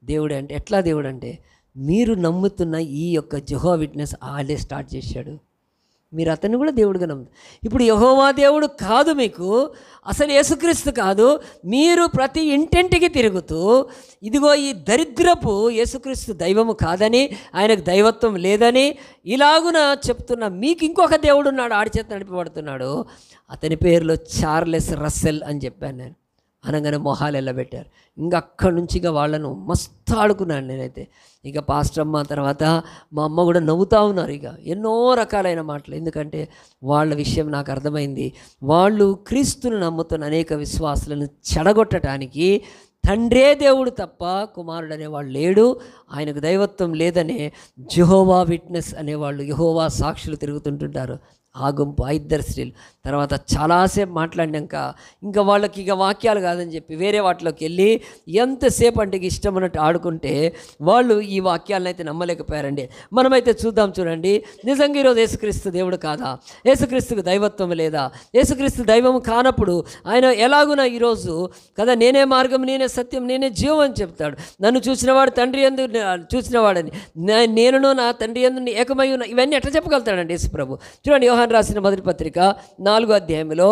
దేవుడే అంటే ఎట్లా దేవుడు అంటే మీరు నమ్ముతున్న ఈ యొక్క జెహోవా విట్నెస్ ఆడే స్టార్ట్ చేశాడు, మీరు అతన్ని కూడా దేవుడిగా నమ్ముతారు. ఇప్పుడు యెహోవా దేవుడు కాదు, మీకు అసలు యేసుక్రీస్తు కాదు, మీరు ప్రతి ఇంటింటికి తిరుగుతూ ఇదిగో ఈ దరిద్రపు యేసుక్రీస్తు దైవము కాదని, ఆయనకు దైవత్వం లేదని ఇలాగున చెప్తున్న మీకు ఇంకొక దేవుడు ఉన్నాడు, ఆడి చేత నడిపబడుతున్నాడు, అతని పేరులో చార్లెస్ రస్సెల్ అని చెప్పాను నేను. అనగానే మొహాలు ఎల్లబెట్టారు. ఇంకా అక్కడి నుంచి ఇక వాళ్ళను మస్తు ఆడుకున్నాను నేనైతే. ఇక పాస్టర్ అమ్మ తర్వాత మా అమ్మ కూడా నవ్వుతూ ఉన్నారు. ఇక ఎన్నో రకాలైన మాటలు, ఎందుకంటే వాళ్ళ విషయం నాకు అర్థమైంది. వాళ్ళు క్రీస్తును నమ్ముతున్న అనేక విశ్వాసులను చెడగొట్టడానికి తండ్రే దేవుడు తప్ప కుమారుడు అనేవాళ్ళు లేడు, ఆయనకు దైవత్వం లేదనే జెహోవా విట్నెస్ అనేవాళ్ళు, యెహోవా సాక్షులు తిరుగుతుంటుంటారు. ఆ గుంపు 5 స్త్రీలు తర్వాత చాలాసేపు మాట్లాడినాక ఇంకా వాళ్ళకి ఇక వాక్యాలు కాదని చెప్పి వేరే వాటిలోకి వెళ్ళి ఎంతసేపు అంటే ఇష్టం ఉన్నట్టు ఆడుకుంటే వాళ్ళు ఈ వాక్యాలను అయితే నమ్మలేకపోయారండి. మనమైతే చూద్దాం చూడండి, నిజంగా ఈరోజు యేసుక్రీస్తు దేవుడు కాదా, యేసుక్రీస్తుకు దైవత్వం లేదా, యేసుక్రీస్తు దైవం కానప్పుడు ఆయన ఎలాగునా ఈరోజు కదా నేనే మార్గం నేనే సత్యం నేనే జీవం అని చెప్తాడు. నన్ను చూసినవాడు తండ్రి యందు చూసినవాడని, నేనును నా తండ్రి యందు ఏకమై ఉన్న, ఇవన్నీ ఎట్లా చెప్పగలుగుతాడండి యేసు ప్రభు. చూడండి యోహాను రాసిన మొదటి పత్రిక 4వ అధ్యాయంలో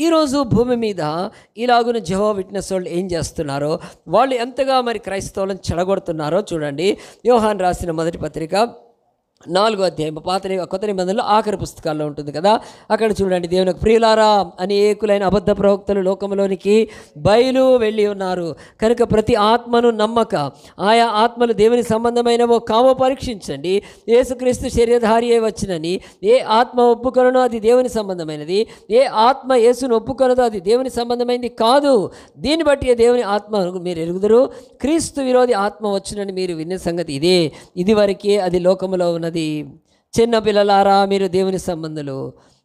ఈరోజు భూమి మీద ఇలాగున జెహోవా విట్నెస్ వాళ్ళు ఏం చేస్తున్నారో, వాళ్ళు ఎంతగా మరి క్రైస్తవులను చెడగొడుతున్నారో చూడండి. యోహాను రాసిన మొదటి పత్రిక 4వ అధ్యాయం కొత్త నిబంధనలో ఆఖరి పుస్తకాల్లో ఉంటుంది కదా, అక్కడ చూడండి, దేవునికి ప్రియులారా అనేకులైన అబద్ధ ప్రవక్తలు లోకంలోనికి బయలు వెళ్ళి ఉన్నారు కనుక ప్రతి ఆత్మను నమ్మక ఆయా ఆత్మలు దేవుని సంబంధమైనవో కావో పరీక్షించండి. యేసుక్రీస్తు శరీరధారి అయి వచ్చినని ఏ ఆత్మ ఒప్పుకొనో అది దేవుని సంబంధమైనది, ఏ ఆత్మ యేసును ఒప్పుకొనదో అది దేవుని సంబంధమైనది కాదు. దీన్ని బట్టి దేవుని ఆత్మ మీరు ఎరుగుదురు. క్రీస్తు విరోధి ఆత్మ వచ్చునని మీరు విన్న సంగతి ఇదే, ఇది వరకే అది లోకములో ఉన్నది. చిన్న పిల్లలారా మీరు దేవుని సంబంధులు,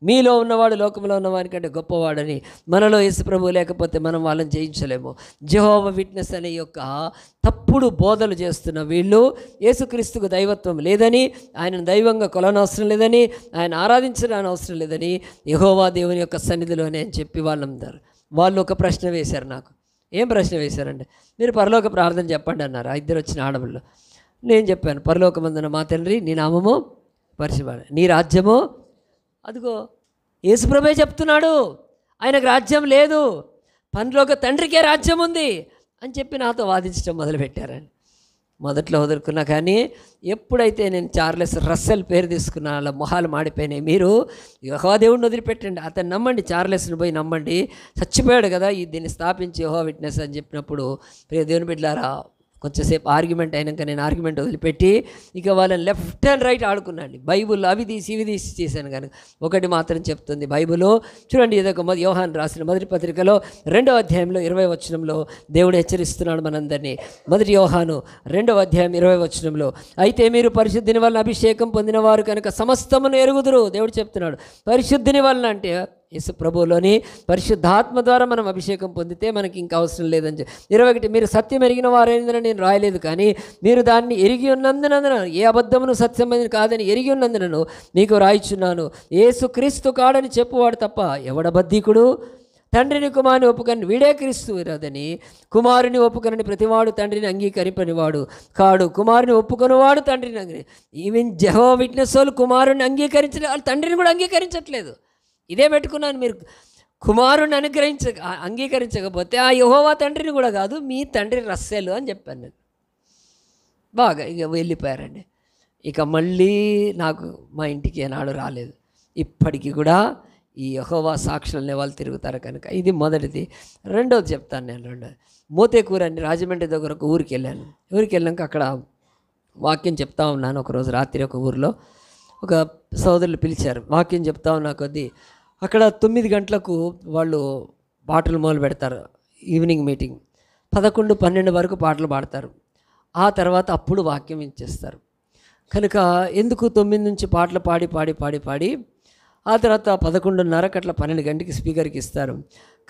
మీలో ఉన్నవాడు లోకంలో ఉన్నవాడి కంటే గొప్పవాడని. మనలో యేసు ప్రభువు లేకపోతే మనం వాళ్ళని జయించలేము. జెహోవా విట్నెస్ అనే యొక్క తప్పుడు బోధలు చేస్తున్న వీళ్ళు యేసుక్రీస్తుకు దైవత్వం లేదని, ఆయనను దైవంగా కొలనవసరం లేదని, ఆయన ఆరాధించడానికి అవసరం లేదని యెహోవా దేవుని యొక్క సన్నిధిలోనే అని చెప్పి వాళ్ళందరూ వాళ్ళు ఒక ప్రశ్న వేశారు నాకు. ఏం ప్రశ్న వేశారంటే మీరు పరలోక ప్రార్థన చెప్పండి అన్నారు. 2 వచ్చిన ఆడవాళ్ళు. నేను చెప్పాను, పరలోకమందున మా తండ్రి నీ నామము పరిశుభ్ర నీ రాజ్యము, అదిగో యేసుప్రభే చెప్తున్నాడు ఆయనకు రాజ్యం లేదు, పరలోక తండ్రికే రాజ్యం ఉంది అని చెప్పి నాతో వాదించడం మొదలుపెట్టారని. మొదట్లో వదులుకున్నా, కానీ ఎప్పుడైతే నేను చార్లెస్ రస్సెల్ పేరు తీసుకున్నా అలా మొహాలు మాడిపోయినాయి. మీరు యెహోవా దేవుడిని వదిలిపెట్టండి, అతను నమ్మండి, చార్లెస్ని పోయి నమ్మండి, చచ్చిపోయాడు కదా దీన్ని స్థాపించి యెహోవా విట్నెస్ అని చెప్పినప్పుడు ప్రియ దేవుని బిడ్డలారా కొంచెంసేపు ఆర్గ్యుమెంట్ అయినాక నేను ఆర్గ్యుమెంట్ వదిలిపెట్టి ఇక వాళ్ళని లెఫ్ట్ అండ్ రైట్ ఆడుకున్నాండి. బైబుల్ అవి తీసి ఇవి తీసి చేశాను, కానీ ఒకటి మాత్రం చెప్తుంది బైబుల్. చూడండి, ఇదొక యోహాను రాసిన మొదటి పత్రికలో 2వ అధ్యాయంలో 20వ వచనంలో దేవుడు హెచ్చరిస్తున్నాడు మనందరినీ. మొదటి యోహాను 2వ అధ్యాయం 20వ వచనంలో, అయితే మీరు పరిశుద్ధిని వలన అభిషేకం పొందినవారు కనుక సమస్తమును ఎరుగుదురు. దేవుడు చెప్తున్నాడు పరిశుద్ధిని వలన అంటే యేసు ప్రభువులోని పరిశుద్ధాత్మ ద్వారా మనం అభిషేకం పొందితే మనకి ఇంకా అవసరం లేదని చెప్పి 21 మీరు సత్యం ఎరిగిన వారైందని నేను రాయలేదు, కానీ మీరు దాన్ని ఎరిగి ఉన్నందున ఏ అబద్ధమును సత్యమైనది కాదని ఎరిగి ఉన్నందునను మీకు రాయిచున్నాను. యేసు క్రీస్తు కాడని చెప్పువాడు తప్ప ఎవడబద్ధీకుడు? తండ్రిని కుమారుని ఒప్పుకొని వీడే క్రీస్తు విరోధని, కుమారుని ఒప్పుకొనని ప్రతివాడు తండ్రిని అంగీకరింపనివాడు కాడు, కుమారుని ఒప్పుకొనివాడు తండ్రిని ఈవెన్ జెహోవా విట్నెస్ వాళ్ళు కుమారుని అంగీకరించిన వాళ్ళు తండ్రిని కూడా అంగీకరించట్లేదు. ఇదే పెట్టుకున్నాను, మీరు కుమారుని అంగీకరించకపోతే ఆ యెహోవా తండ్రిని కూడా కాదు, మీ తండ్రి రస్సేలు అని చెప్పాను నేను. బాగా ఇక వెళ్ళిపోయారండి. ఇక మళ్ళీ నాకు మా ఇంటికి ఏనాడు రాలేదు. ఇప్పటికీ కూడా ఈ యెహోవా సాక్షులనే వాళ్ళు తిరుగుతారు కనుక ఇది మొదటిది. రెండోది చెప్తాను నేను. రెండోది మోతేకూర అని రాజమండ్రి దగ్గర ఒక ఊరికి వెళ్ళాను. ఊరికి వెళ్ళాక అక్కడ వాక్యం చెప్తా ఉన్నాను. ఒకరోజు రాత్రి ఒక ఊరిలో ఒక సోదరులు పిలిచారు, వాక్యం చెప్తా ఉన్నా కొద్దీ అక్కడ 9 గంటలకు వాళ్ళు పాటలు మొదలు పెడతారు. ఈవినింగ్ మీటింగ్ 11, 12 వరకు పాటలు పాడతారు. ఆ తర్వాత అప్పుడు వాక్యం ఇచ్చేస్తారు. కనుక ఎందుకు 9 నుంచి పాటలు పాడి పాడి పాడి పాడి ఆ తర్వాత 11:30 అట్లా 12 గంటకి స్పీకర్కి ఇస్తారు.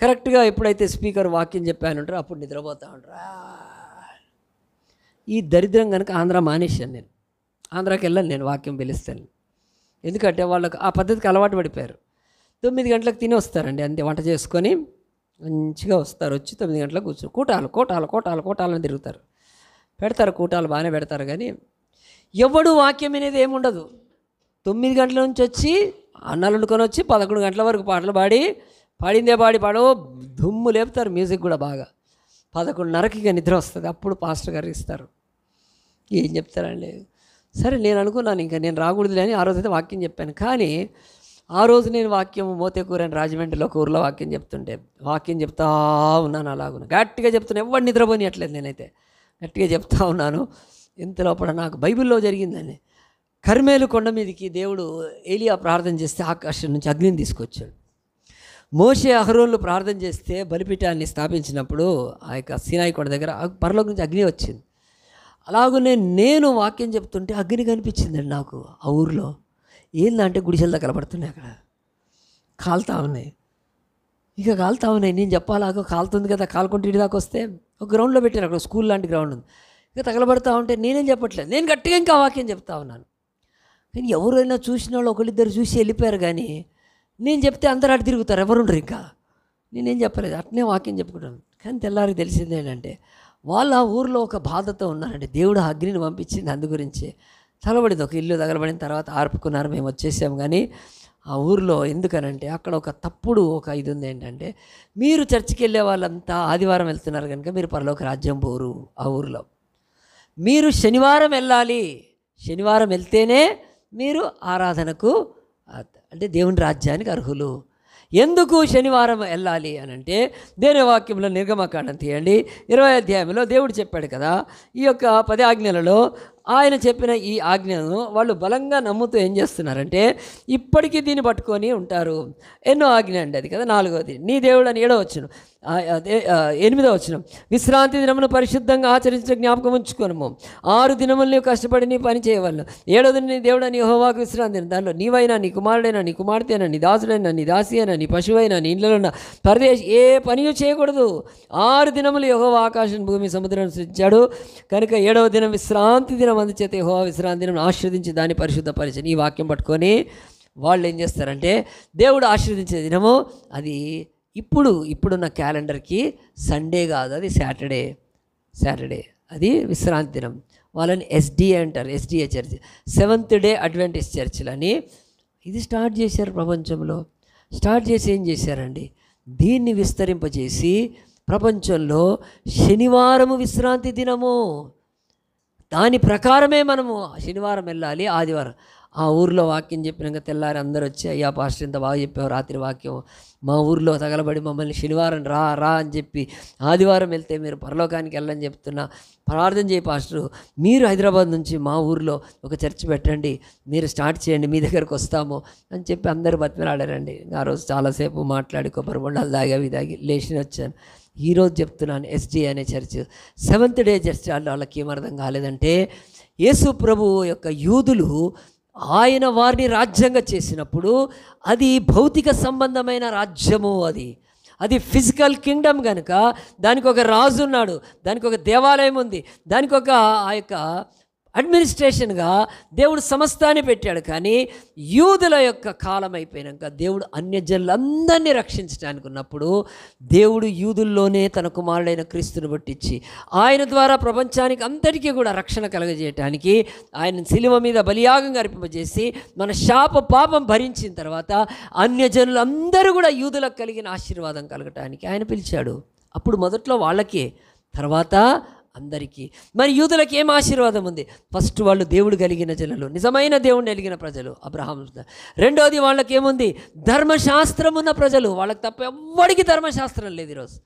కరెక్ట్గా ఎప్పుడైతే స్పీకర్ వాక్యం చెప్పానంటారో అప్పుడు నిద్రపోతూ ఉంటారు. ఈ దరిద్రం కనుక ఆంధ్ర మానేశాను నేను. ఆంధ్రాకి వెళ్ళాను నేను వాక్యం పిలుస్తాను. ఎందుకంటే వాళ్ళకి ఆ పద్ధతికి అలవాటు పడిపోయారు. 9 గంటలకు తిని వస్తారండి, అంతే వంట చేసుకొని మంచిగా వస్తారు. వచ్చి 9 గంటలకు కూర్చొని కూటాలు తిరుగుతారు. పెడతారు కూటాలు బాగానే పెడతారు, కానీ ఎవడు వాక్యం అనేది ఏముండదు. 9 గంటల నుంచి వచ్చి అన్నాలు వండుకొని వచ్చి 11 గంటల వరకు పాటలు పాడిందే పాడో దుమ్ము లేపుతారు. మ్యూజిక్ కూడా బాగా 11:30కి ఇక నిద్ర వస్తుంది. అప్పుడు పాస్టర్ గారు ఇస్తారు. ఏం చెప్తారండి? సరే నేను అనుకున్నాను ఇంకా నేను రాకూడదులే అని ఆ రోజైతే వాక్యం చెప్పాను. కానీ ఆ రోజు నేను వాక్యం మోతేకూర అని రాజమండ్రిలో ఒక ఊరిలో వాక్యం చెప్తా ఉన్నాను. అలాగున్నా గట్టిగా చెప్తున్నా, ఎవరు నిద్రపోనియట్లేదు. నేనైతే గట్టిగా చెప్తా ఉన్నాను. ఇంతలోపల నాకు బైబిల్లో జరిగిందని, కర్మేలు కొండ మీదకి దేవుడు ఏలియా ప్రార్థన చేస్తే ఆకాశం నుంచి అగ్నిని తీసుకొచ్చాడు. మోషే అహరోన్లు ప్రార్థన చేస్తే బలిపీఠాన్ని స్థాపించినప్పుడు ఆ యొక్క సీనాయి కొండ దగ్గర పరలోకం నుంచి అగ్ని వచ్చింది. అలాగనే నేను వాక్యం చెప్తుంటే అగ్ని కనిపించిందండి నాకు ఆ ఊరిలో. ఏందంటే గుడిసెలతో కలపడుతున్నాయి, అక్కడ కాలుతా ఉన్నాయి. ఇక కాలుతా ఉన్నాయి, నేను చెప్పాలాగో కాలుతుంది కదా, కాలుకుంటే ఇంటి దాకా వస్తే ఒక గ్రౌండ్లో పెట్టాను. అక్కడ స్కూల్ లాంటి గ్రౌండ్ ఉంది. ఇక తగలబడతా ఉంటే నేనేం చెప్పట్లేదు, నేను గట్టిగా ఇంకా వాక్యం చెప్తా ఉన్నాను. కానీ ఎవరైనా చూసిన వాళ్ళు ఒకళ్ళిద్దరు చూసి వెళ్ళిపోయారు, కానీ నేను చెప్తే అందరూ అటు తిరుగుతారు, ఎవరుండరు. ఇంకా నేనేం చెప్పలేదు, అట్నే వాక్యం చెప్పుకుంటాను. కానీ తెల్లారికి తెలిసింది ఏంటంటే వాళ్ళు ఆ ఊరిలో ఒక బాధతో ఉన్నారండి. దేవుడు అగ్నిని పంపించింది అందు గురించి. తగలబడింది, ఒక ఇల్లు తగలబడిన తర్వాత ఆర్పుకున్నారు, మేము వచ్చేసాము. కానీ ఆ ఊరిలో ఎందుకనంటే అక్కడ ఒక తప్పుడు ఒక ఇది ఉంది. ఏంటంటే మీరు చర్చికి వెళ్ళే వాళ్ళంతా ఆదివారం వెళ్తున్నారు కనుక మీరు పరలోక రాజ్యం పోరు. ఆ ఊరిలో మీరు శనివారం వెళ్ళాలి, శనివారం వెళ్తేనే మీరు ఆరాధనకు అంటే దేవుని రాజ్యానికి అర్హులు. ఎందుకు శనివారం వెళ్ళాలి అని అంటే దేవుని వాక్యంలో నిర్గమకాండం తీయండి 20వ అధ్యాయంలో దేవుడు చెప్పాడు కదా, ఈ యొక్క 10 ఆజ్ఞలలో ఆయన చెప్పిన ఈ ఆజ్ఞను వాళ్ళు బలంగా నమ్ముతూ ఏం చేస్తున్నారంటే ఇప్పటికీ దీన్ని పట్టుకొని ఉంటారు. ఎన్నో ఆజ్ఞ అండి అది కదా. 4వది నీ దేవుడు అని 7వ వచనం, 8వ వచనం విశ్రాంతి దినమును పరిశుద్ధంగా ఆచరించిన జ్ఞాపకం ఉంచుకోనము. 6 దినములు నీవు కష్టపడి నీ పని చేయవలను. 7వ దినం నీ దేవుడు అని యెహోవాకు విశ్రాంతి దినం. దానిలో నీవైనా, నీ కుమారుడైనా, నీ కుమార్తె అయినా, నీ దాసుడైనా, నీ దాసి అయినా, నీ పశువైనా, నీ ఇంట్లో ఉన్న పరదేశి ఏ పని చేయకూడదు. 6 దినములు యెహోవా ఆకాశం భూమి సముద్రాన్ని సృష్టించాడు కనుక 7వ దినం విశ్రాంతి దినం, అందుచేత యెహోవా విశ్రాంతి దినం ఆశీర్వదించి దాన్ని పరిశుద్ధపరిచి. ఈ వాక్యం పట్టుకొని వాళ్ళు ఏం చేస్తారంటే దేవుడు ఆశీర్వదించే దినము అది ఇప్పుడున్న క్యాలెండర్కి సండే కాదు, అది సాటర్డే అది విశ్రాంతి దినం. వాళ్ళని ఎస్డిఏ అంటారు, SDA church, seventh day adventist చర్చిలని ఇది స్టార్ట్ చేశారు. ప్రపంచంలో స్టార్ట్ చేసి ఏం చేశారండి, దీన్ని విస్తరింపజేసి ప్రపంచంలో శనివారము విశ్రాంతి దినము, దాని ప్రకారమే మనము శనివారం వెళ్ళాలి, ఆదివారం. ఆ ఊరిలో వాక్యం చెప్పినాక తెల్లారి అందరూ వచ్చి అయ్యా పాస్టర్ ఇంత బాగా చెప్పావు రాత్రి వాక్యం, మా ఊరిలో తగలబడి మమ్మల్ని శనివారం రా అని చెప్పి ఆదివారం వెళ్తే మీరు పరలోకానికి వెళ్ళని చెప్తున్నా, ప్రార్థన చేయి పాస్టర్, మీరు హైదరాబాద్ నుంచి మా ఊరిలో ఒక చర్చ్ పెట్టండి, మీరు స్టార్ట్ చేయండి, మీ దగ్గరకు వస్తాము అని చెప్పి అందరూ బతిమలాడారండి. ఆ రోజు చాలాసేపు మాట్లాడి కొబ్బరి బొండాలు దాగి లేచి వచ్చాను. ఈరోజు చెప్తున్నాను, ఎస్డి అనే చర్చ్ సెవెంత్ డే చర్చ్ వాళ్ళకి ఏమర్థం కాలేదంటే యేసు ప్రభు యొక్క యూదులు ఆయన వారిని రాజ్యంగా చేసినప్పుడు అది భౌతిక సంబంధమైన రాజ్యము, అది ఫిజికల్ కింగ్డమ్ కనుక దానికి ఒక రాజు ఉన్నాడు, దానికి ఒక దేవాలయం ఉంది, దానికి ఒక ఆ యొక్క అడ్మినిస్ట్రేషన్గా దేవుడు సమస్తాన్ని పెట్టాడు. కానీ యూదుల యొక్క కాలం అయిపోయాక దేవుడు అన్యజనులందరినీ రక్షించడానికి ఉన్నప్పుడు దేవుడు యూదుల్లోనే తన కుమారుడైన క్రీస్తుని పట్టించి ఆయన ద్వారా ప్రపంచానికి అంతటికీ కూడా రక్షణ కలగజేయటానికి ఆయన శిలువ మీద బలియాగంగా అర్పింపజేసి మన శాప పాపం భరించిన తర్వాత అన్యజనులందరూ కూడా యూదులకు కలిగిన ఆశీర్వాదం కలగటానికి ఆయన పిలిచాడు. అప్పుడు మొదట్లో వాళ్ళకే, తర్వాత అందరికీ. మరి యూదులకు ఏం ఆశీర్వాదం ఉంది? ఫస్ట్ వాళ్ళు దేవుడు కలిగిన జనులు, నిజమైన దేవుడిని కలిగిన ప్రజలు, అబ్రహాం. రెండోది వాళ్ళకి ఏముంది? ధర్మశాస్త్రం ఉన్న ప్రజలు. వాళ్ళకి తప్ప ఎవ్వడికి ధర్మశాస్త్రం లేదు ఈరోజు.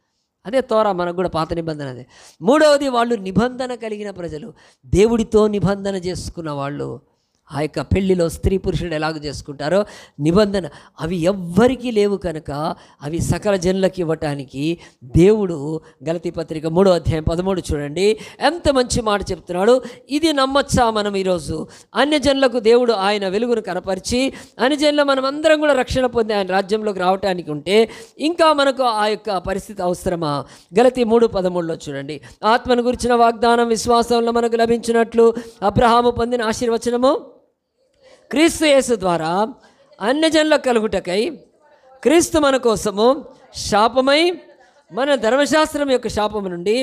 అదే తోరా, మనకు కూడా పాత నిబంధన అదే. మూడవది వాళ్ళు నిబంధన కలిగిన ప్రజలు, దేవుడితో నిబంధన చేసుకున్న వాళ్ళు. ఆ యొక్క పెళ్లిలో స్త్రీ పురుషుడు ఎలాగ చేసుకుంటారో నిబంధన అవి ఎవ్వరికీ లేవు కనుక అవి సకల జనులకు ఇవ్వటానికి దేవుడు గలతీ పత్రిక 3వ అధ్యాయం 13 చూడండి, ఎంత మంచి మాట చెప్తున్నాడు. ఇది నమ్మచ్చా మనం ఈరోజు? అన్యజనులకు దేవుడు ఆయన వెలుగును కనపరిచి అన్యజనులు మనం అందరం కూడా రక్షణ పొంది ఆయన రాజ్యంలోకి రావటానికి ఉంటే ఇంకా మనకు ఆ యొక్క పరిస్థితి అవసరమా? గలతీ 3:13 చూడండి, ఆత్మను గురించిన వాగ్దానం విశ్వాసంలో మనకు లభించినట్లు అబ్రహాము పొందిన ఆశీర్వచనము క్రీస్తు యేసు ద్వారా అన్యజనులకు కలుగుటకై క్రీస్తు మన కోసము శాపమై మన ధర్మశాస్త్రం యొక్క శాపము నుండి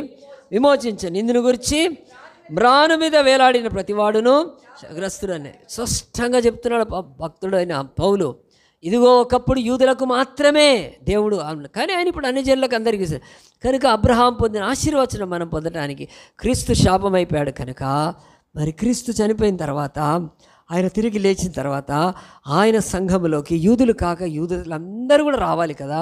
విమోచించని ఇందును గురించి మ్రాను మీద వేలాడిన ప్రతివాడును గ్రస్తుడని స్పష్టంగా చెప్తున్నాడు భక్తుడైన పౌలు. ఇదిగో ఒకప్పుడు యూదులకు మాత్రమే దేవుడు, కానీ ఆయన ఇప్పుడు అన్యజనులకు అందరికీ. కనుక అబ్రహాం పొందిన ఆశీర్వచనం మనం పొందడానికి క్రీస్తు శాపమైపోయాడు కనుక మరి క్రీస్తు చనిపోయిన తర్వాత ఆయన తిరిగి లేచిన తర్వాత ఆయన సంఘములోకి యూదులు కాక యూదులందరూ కూడా రావాలి కదా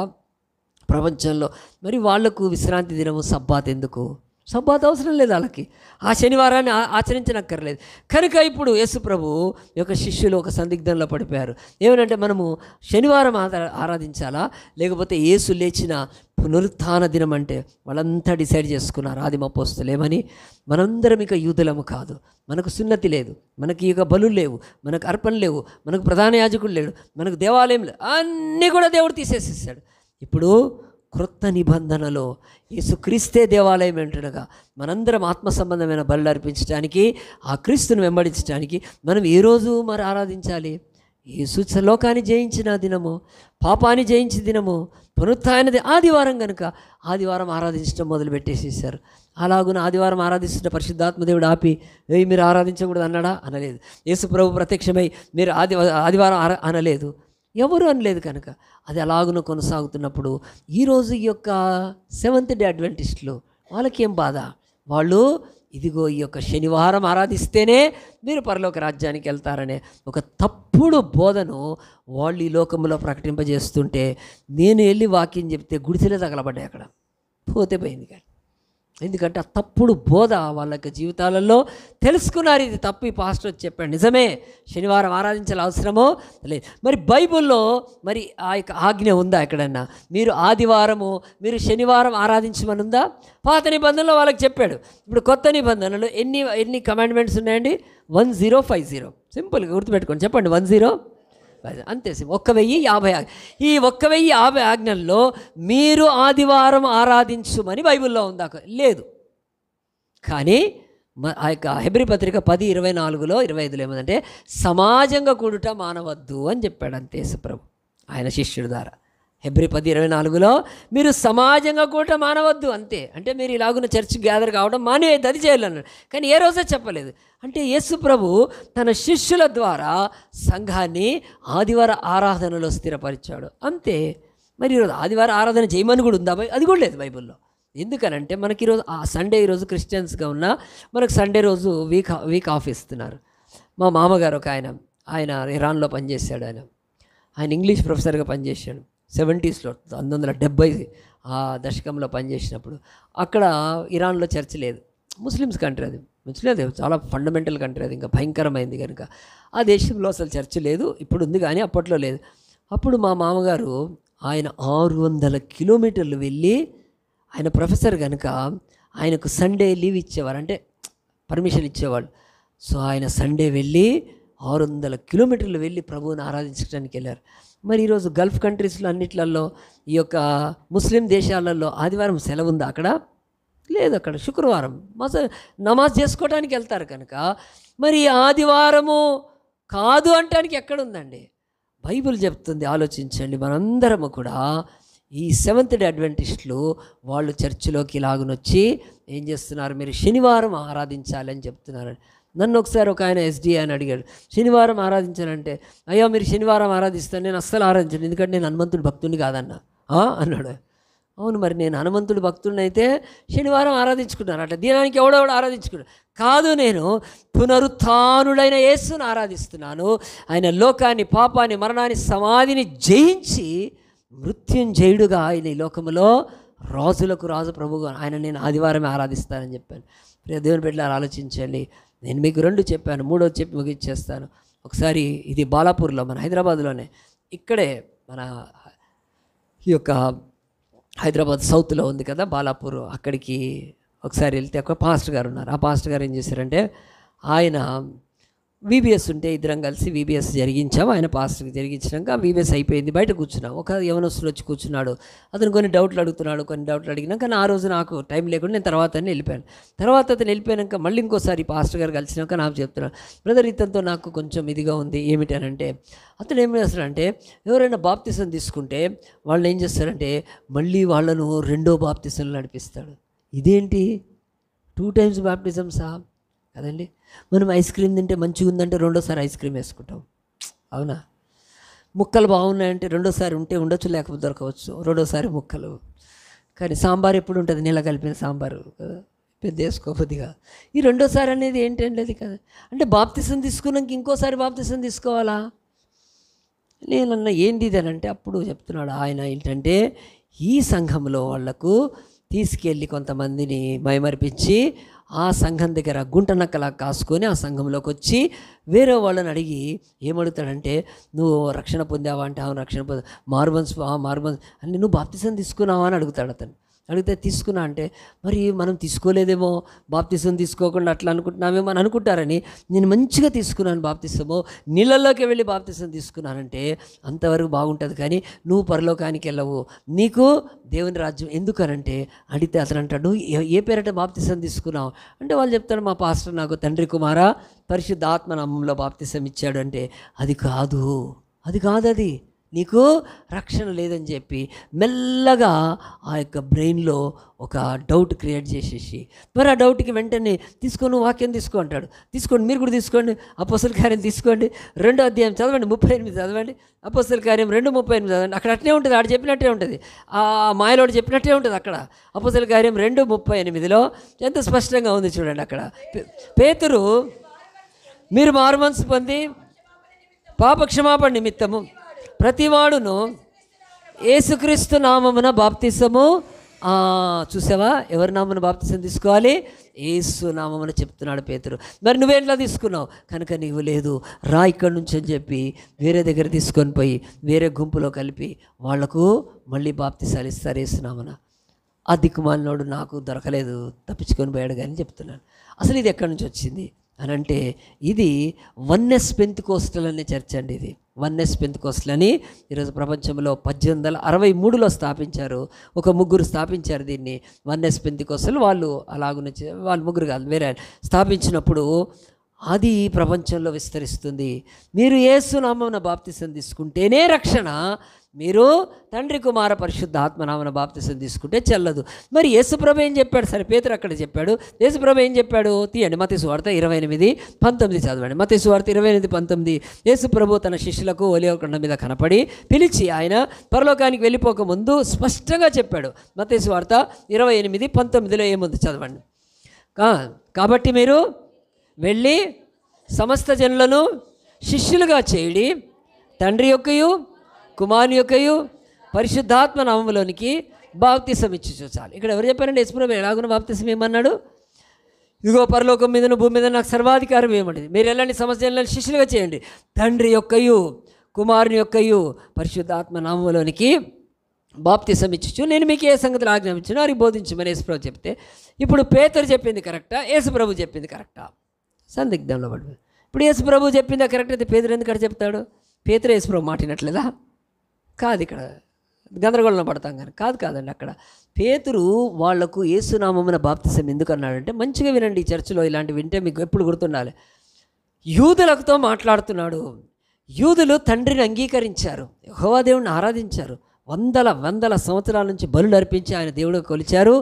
ప్రపంచంలో. మరి వాళ్లకు విశ్రాంతి దినము సబ్బాత్ ఎందుకు? సబ్బాత్ అవసరం లేదు వాళ్ళకి, ఆ శనివారాన్ని ఆచరించనక్కర్లేదు. కనుక ఇప్పుడు యేసు ప్రభు యొక్క శిష్యులు ఒక సందిగ్ధంలో పడిపోయారు. ఏమనంటే మనము శనివారం ఆరాధించాలా లేకపోతే యేసు లేచిన పునరుత్థాన దినం అంటే వాళ్ళంతా డిసైడ్ చేసుకున్నారు ఆదిమ అపోస్తలులు ఏమని, మనందరం ఇక యూదులము కాదు, మనకు సున్నతి లేదు, మనకి ఇక బలులు లేవు, మనకు అర్పణ లేవు, మనకు ప్రధాన యాజకుడు లేడు, మనకు దేవాలయం లేదు, అన్నీ కూడా దేవుడు తీసేసేసాడు. ఇప్పుడు క్రొత్త నిబంధనలో యేసుక్రీస్తే దేవాలయం ఏంటనగా మనందరం ఆత్మ సంబంధమైన బలులు అర్పించడానికి ఆ క్రీస్తుని వెంబడించడానికి మనం ఏ రోజు మరి ఆరాధించాలి? యేసు లోకాన్ని జయించిన దినము, పాపాన్ని జయించిన దినము, పునరుత్థానది ఆదివారం కనుక ఆదివారం ఆరాధించడం మొదలుపెట్టేసేసారు. అలాగున ఆదివారం ఆరాధిస్తున్న పరిశుద్ధాత్మ దేవుడు ఆపి మీరు ఆరాధించకూడదు అన్నాడా? అనలేదు. యేసు ప్రభు ప్రత్యక్షమై మీరు ఆదివారం అనలేదు, ఎవరు అనలేదు. కనుక అది అలాగున కొనసాగుతున్నప్పుడు ఈరోజు ఈ యొక్క 7th డే అడ్వెంటిస్టులు వాళ్ళకి ఏం బాధ? వాళ్ళు ఇదిగో ఈ యొక్క శనివారం ఆరాధిస్తేనే మీరు పరలోక రాజ్యానికి వెళ్తారనే ఒక తప్పుడు బోధను వాళ్ళు ఈ లోకంలో ప్రకటింపజేస్తుంటే నేను వెళ్ళి వాక్యం చెప్తే గుడిసెలే తగలబడ్డాయి, అక్కడ పోతే పోయింది. కానీ ఎందుకంటే ఆ తప్పుడు బోధ వాళ్ళ యొక్క జీవితాలలో తెలుసుకున్నారు. ఇది తప్పు, ఈ పాస్టర్ చెప్పాడు, నిజమే శనివారం ఆరాధించాల్సిన అవసరమో లేదు. మరి బైబిల్లో మరి ఆ యొక్క ఆజ్ఞ ఉందా ఎక్కడన్నా? మీరు శనివారం ఆరాధించమని ఉందా? పాత నిబంధనలో వాళ్ళకి చెప్పాడు. ఇప్పుడు కొత్త నిబంధనలో ఎన్ని కమాండ్మెంట్స్ ఉన్నాయండి? 1050. సింపుల్గా గుర్తుపెట్టుకోండి, చెప్పండి 10, అంతే. 1050. ఈ 1050 ఆజ్ఞల్లో మీరు ఆదివారం ఆరాధించుమని బైబిల్లో ఉందా? లేదు. కానీ ఆ యొక్క హెబ్రీ పత్రిక 10:24, 25 ఏమందంటే సమాజంగా కూడుట మానవద్దు అని చెప్పాడు అంతే యేసుప్రభు ఆయన శిష్యుడి ద్వారా. హెబ్రీ 10:24 మీరు సమాజంగా కూట మానవద్దు అంతే. అంటే మీరు ఇలాగున్న చర్చ్ గ్యాదర్ కావడం మానేది, అది చేయాలన్నాడు. కానీ ఏ రోజే చెప్పలేదు. అంటే యేసు ప్రభు తన శిష్యుల ద్వారా సంఘాన్ని ఆదివార ఆరాధనలో స్థిరపరిచాడు అంతే. మరి ఈరోజు ఆదివారం ఆరాధన చేయమని కూడా ఉందా? అది కూడా లేదు బైబిల్లో. ఎందుకనంటే మనకి ఈరోజు ఆ సండే, ఈరోజు క్రిస్టియన్స్గా ఉన్న మనకు సండే రోజు వీక్ ఆఫ్ ఇస్తున్నారు. మా మామగారు ఒక ఆయన ఇరాన్లో పనిచేశాడు. ఆయన ఇంగ్లీష్ ప్రొఫెసర్గా పనిచేశాడు 70s 1970 ఆ దశకంలో పనిచేసినప్పుడు. అక్కడ ఇరాన్లో చర్చ్ లేదు, ముస్లిమ్స్ కంట్రీ, అది ముస్లిం చాలా ఫండమెంటల్ కంట్రీ, అది ఇంకా భయంకరమైంది కనుక ఆ దేశంలో అసలు చర్చ్ లేదు. ఇప్పుడు ఉంది కానీ అప్పట్లో లేదు. అప్పుడు మా మామగారు ఆయన 600 కిలోమీటర్లు వెళ్ళి, ఆయన ప్రొఫెసర్ కనుక ఆయనకు సండే లీవ్ ఇచ్చేవారు, అంటే పర్మిషన్ ఇచ్చేవాళ్ళు. సో ఆయన సండే వెళ్ళి 600 కిలోమీటర్లు వెళ్ళి ప్రభువుని ఆరాధించడానికి వెళ్ళారు. మరి ఈరోజు గల్ఫ్ కంట్రీస్లో అన్నిట్లలో, ఈ యొక్క ముస్లిం దేశాలలో ఆదివారం సెలవు ఉందా? అక్కడ లేదు. అక్కడ శుక్రవారం నమాజ్ చేసుకోవడానికి వెళ్తారు కనుక మరి ఆదివారము కాదు అంటానికి ఎక్కడుందండి? బైబిల్ చెప్తుంది. ఆలోచించండి. మనందరము కూడా ఈ సెవెంత్ డే అడ్వెంటిస్టులు వాళ్ళు చర్చిలోకి ఇలాగునొచ్చి ఏం చేస్తున్నారు, మీరు శనివారం ఆరాధించాలని చెప్తున్నారు. నన్ను ఒకసారి ఒక ఆయన ఎస్డి అని అడిగాడు, శనివారం ఆరాధించానంటే, అయ్యా మీరు శనివారం ఆరాధిస్తాను, నేను అస్సలు ఆరాధించాను, ఎందుకంటే నేను హనుమంతుడి భక్తుడిని కాదన్నా అన్నాడు. అవును, మరి నేను హనుమంతుడి భక్తుడిని అయితే శనివారం ఆరాధించుకున్నాను, అట్లా దినానికి ఎవడెవడు ఆరాధించుకున్నాను కాదు, నేను పునరుత్థానుడైన యేసుని ఆరాధిస్తున్నాను. ఆయన లోకాన్ని, పాపాన్ని, మరణాన్ని, సమాధిని జయించి మృత్యుంజయుడుగా ఆయన ఈ లోకములో రాజులకు రాజు ప్రభుగా ఆయన నేను ఆదివారమే ఆరాధిస్తానని చెప్పాను. ప్రియ దేవుని బిడ్డలారా ఆలోచించండి. నేను మీకు 2 చెప్పాను, 3వది చెప్పి ముగించేస్తాను. ఒకసారి ఇది బాలాపూర్లో, మన హైదరాబాద్లోనే, ఇక్కడే మన ఈ యొక్క హైదరాబాద్ సౌత్లో ఉంది కదా బాలాపూర్, అక్కడికి ఒకసారి వెళ్తే ఒక పాస్టర్ గారు ఉన్నారు. ఆ పాస్టర్ గారు ఏం చేశారంటే, ఆయన వీబీఎస్ ఉంటే ఇద్దరం కలిసి వీబీఎస్ జరిగించాము. ఆయన పాస్టర్కి జరిగించినాక వీబీఎస్ అయిపోయింది, బయట కూర్చున్నాం. ఒక యవనస్తుడు వచ్చి కూర్చున్నాడు. అతను కొన్ని డౌట్లు అడుగుతున్నాడు. కొన్ని డౌట్లు అడిగినాక ఆ రోజు నాకు టైం లేకుండా నేను తర్వాత వెళ్ళిపోయాను. తర్వాత అతను వెళ్ళిపోయాక మళ్ళీ ఇంకోసారి పాస్టర్ గారు కలిసినాక నాకు చెప్తున్నాడు, బ్రదర్ ఇతనితో నాకు కొంచెం ఇదిగా ఉంది. ఏమిటనంటే, అతను ఏం చేస్తాడంటే, ఎవరైనా బాప్తిసం తీసుకుంటే వాళ్ళని ఏం చేస్తారంటే మళ్ళీ వాళ్ళను 2వ బాప్తిసంలో నడిపిస్తాడు. ఇదేంటి 2 టైమ్స్ బాప్టిజమ్సా కదండి? మనం ఐస్ క్రీమ్ తింటే మంచిగా ఉందంటే 2వసారి ఐస్ క్రీమ్ వేసుకుంటాం, అవునా? ముక్కలు బాగున్నాయంటే 2వసారి ఉంటే ఉండొచ్చు, లేకపోతే దొరకవచ్చు, 2వసారి ముక్కలు. కానీ సాంబార్ ఎప్పుడు ఉంటుంది? నీళ్ళ కలిపిన సాంబారు పెద్ద వేసుకోబుద్దిగా. ఈ 2వసారి అనేది ఏంటండి? అది కదా. అంటే బాప్తిసం తీసుకున్నాక ఇంకోసారి బాప్తిసం తీసుకోవాలా? నేనన్నా ఏంది ఇది అని అంటే, అప్పుడు చెప్తున్నాడు ఆయన ఏంటంటే, ఈ సంఘంలో వాళ్లకు తీసుకెళ్ళి కొంతమందిని మైమరిపించి ఆ సంఘం దగ్గర గుంటనక్కలా కాసుకొని ఆ సంఘంలోకి వచ్చి వేరే వాళ్ళని అడిగి ఏమడుగుతాడంటే, నువ్వు రక్షణ పొందావా అంటే, అవును రక్షణ పొందా. మారుమన్స్ అని, నువ్వు బాప్తిసం తీసుకున్నావా అని అడుగుతాడు. అతను అడిగితే తీసుకున్నా అంటే, మరి మనం తీసుకోలేదేమో, బాప్తిసం తీసుకోకుండా అట్లా అనుకుంటున్నామేమో అని అనుకుంటారని, నేను మంచిగా తీసుకున్నాను బాప్తిసము, నీళ్ళల్లోకి వెళ్ళి బాప్తిసం తీసుకున్నానంటే అంతవరకు బాగుంటుంది. కానీ నువ్వు పరలోకానికి వెళ్ళవు, నీకు దేవుని రాజ్యం ఎందుకనంటే అడిగితే అతను అంటాడు, ఏ పేరట బాప్తిసం తీసుకున్నావు అంటే, వాళ్ళు చెప్తాడు, మా పాస్టర్ నాకు తండ్రి కుమార పరిశుద్ధ ఆత్మ నామములో బాప్తిసం ఇచ్చాడు అంటే, అది కాదు అది నీకు రక్షణ లేదని చెప్పి మెల్లగా ఆ యొక్క బ్రెయిన్లో ఒక డౌట్ క్రియేట్ చేసేసి, మరి ఆ డౌట్కి వెంటనే తీసుకొని వాక్యం తీసుకో అంటాడు. తీసుకోండి, మీరు కూడా తీసుకోండి, అపోస్తల కార్యం తీసుకోండి, 2వ అధ్యాయం చదవండి, 38 చదవండి, అపోస్తల కార్యం 2:38 చదవండి. అక్కడ అట్నే ఉంటుంది, ఆడు చెప్పినట్టే ఉంటుంది, ఆ మాయలోడు చెప్పినట్టే ఉంటుంది. అక్కడ అపోస్తల కార్యం 2:38లో ఎంత స్పష్టంగా ఉంది చూడండి. అక్కడ పేతురు, మీరు మారుమనసు పొంది పాపక్షమాపణ నిమిత్తము ప్రతివాడును యేసుక్రీస్తు నామమున బాప్తిసము. చూసావా, ఎవరి నామమున బాప్తిసం తీసుకోవాలి? యేసు నామమున చెప్తున్నాడు పేతురు. మరి నువ్వేంట్లా తీసుకున్నావు కనుక నీవు లేదు, రా ఇక్కడి నుంచి అని చెప్పి వేరే దగ్గర తీసుకొని పోయి వేరే గుంపులో కలిపి వాళ్లకు మళ్ళీ బాప్తిసాలు ఇస్తారు యేసు నామమున. ఆ దిక్కుమాలినోడు నాకు దొరకలేదు, తప్పించుకొని పోయాడు కానీ చెప్తున్నాను. అసలు ఇది ఎక్కడి నుంచి వచ్చింది అని అంటే, ఇది వన్నెస్ పెంతెకోస్టల్ అనే చర్చ్ అండి. ఇది వన్నెస్ పెంతెకోస్టల్ అని ఈరోజు ప్రపంచంలో 1863లో స్థాపించారు. ఒక 3 స్థాపించారు దీన్ని, వన్నెస్ పెంతెకోస్టల్. వాళ్ళు అలాగున వాళ్ళు 3 కాదు, వేరే స్థాపించినప్పుడు అది ప్రపంచంలో విస్తరిస్తుంది. మీరు యేసు నామమున బాప్తిసం తీసుకుంటేనే రక్షణ, మీరు తండ్రి కుమార పరిశుద్ధ ఆత్మనామన బాప్తిసం తీసుకుంటే చెల్లదు. మరి యేసుప్రభు ఏం చెప్పాడు? సరే, పేతురు అక్కడ చెప్పాడు. యేసుప్రభు ఏం చెప్పాడు? తీయండి, మత్తయి సువార్త 28:19 చదవండి. మత్తయి సువార్త 28:19. యేసుప్రభు తన శిష్యులకు ఒలీవ కొండ మీద కనపడి పిలిచి ఆయన పరలోకానికి వెళ్ళిపోక ముందు స్పష్టంగా చెప్పాడు. మత్తయి సువార్త 28:19లో ఏముంది చదవండి. కాబట్టి మీరు వెళ్ళి సమస్త జనులను శిష్యులుగా చేయుడి, తండ్రి యొక్కయు కుమారుని యొక్కయు పరిశుద్ధాత్మ నామములోనికి బాప్తిసం ఇచ్చి చూచాలి. ఇక్కడ ఎవరు చెప్పారండి? యేసుప్రభు ఎలాగున బాప్తిసం ఏమన్నాడు? ఇదిగో పరలోకం మీదను భూమి మీద నాకు సర్వాధికారం ఏమండి, మీరు వెళ్ళండి సమస్త జనులను శిష్యులుగా చేయండి, తండ్రి యొక్కయు కుమారుని యొక్కయు పరిశుద్ధాత్మ నామములోనికి బాప్తిసం ఇచ్చు, నేను మీకు ఏ సంగతులు ఆజ్ఞాపించానో వారికి బోధించమని యేసుప్రభు చెప్తే, ఇప్పుడు పేతురు చెప్పింది కరెక్టా, యేసుప్రభు చెప్పింది కరెక్టా? సందిగ్ధంలో పడిపోయింది. ఇప్పుడు యేసు ప్రభు చెప్పిందా కరెక్ట్ అయితే పేతురు ఎందుకంటే చెప్తాడు? పేతురు యేసు ప్రభు మాటినట్లేదా? కాదు. ఇక్కడ గందరగోళంలో పడతాం కానీ కాదండి. అక్కడ పేతురు వాళ్లకు యేసునామమున బాప్తిసం ఎందుకు అన్నాడంటే, మంచిగా వినండి, ఈ చర్చిలో ఇలాంటి వింటే మీకు ఎప్పుడు గుర్తుండాలి. యూదులతో మాట్లాడుతున్నాడు. యూదులు తండ్రిని అంగీకరించారు, యెహోవా దేవుణ్ణి ఆరాధించారు, వందల సంవత్సరాల నుంచి బలులు అర్పించి ఆయన దేవుడిని కొలిచారు.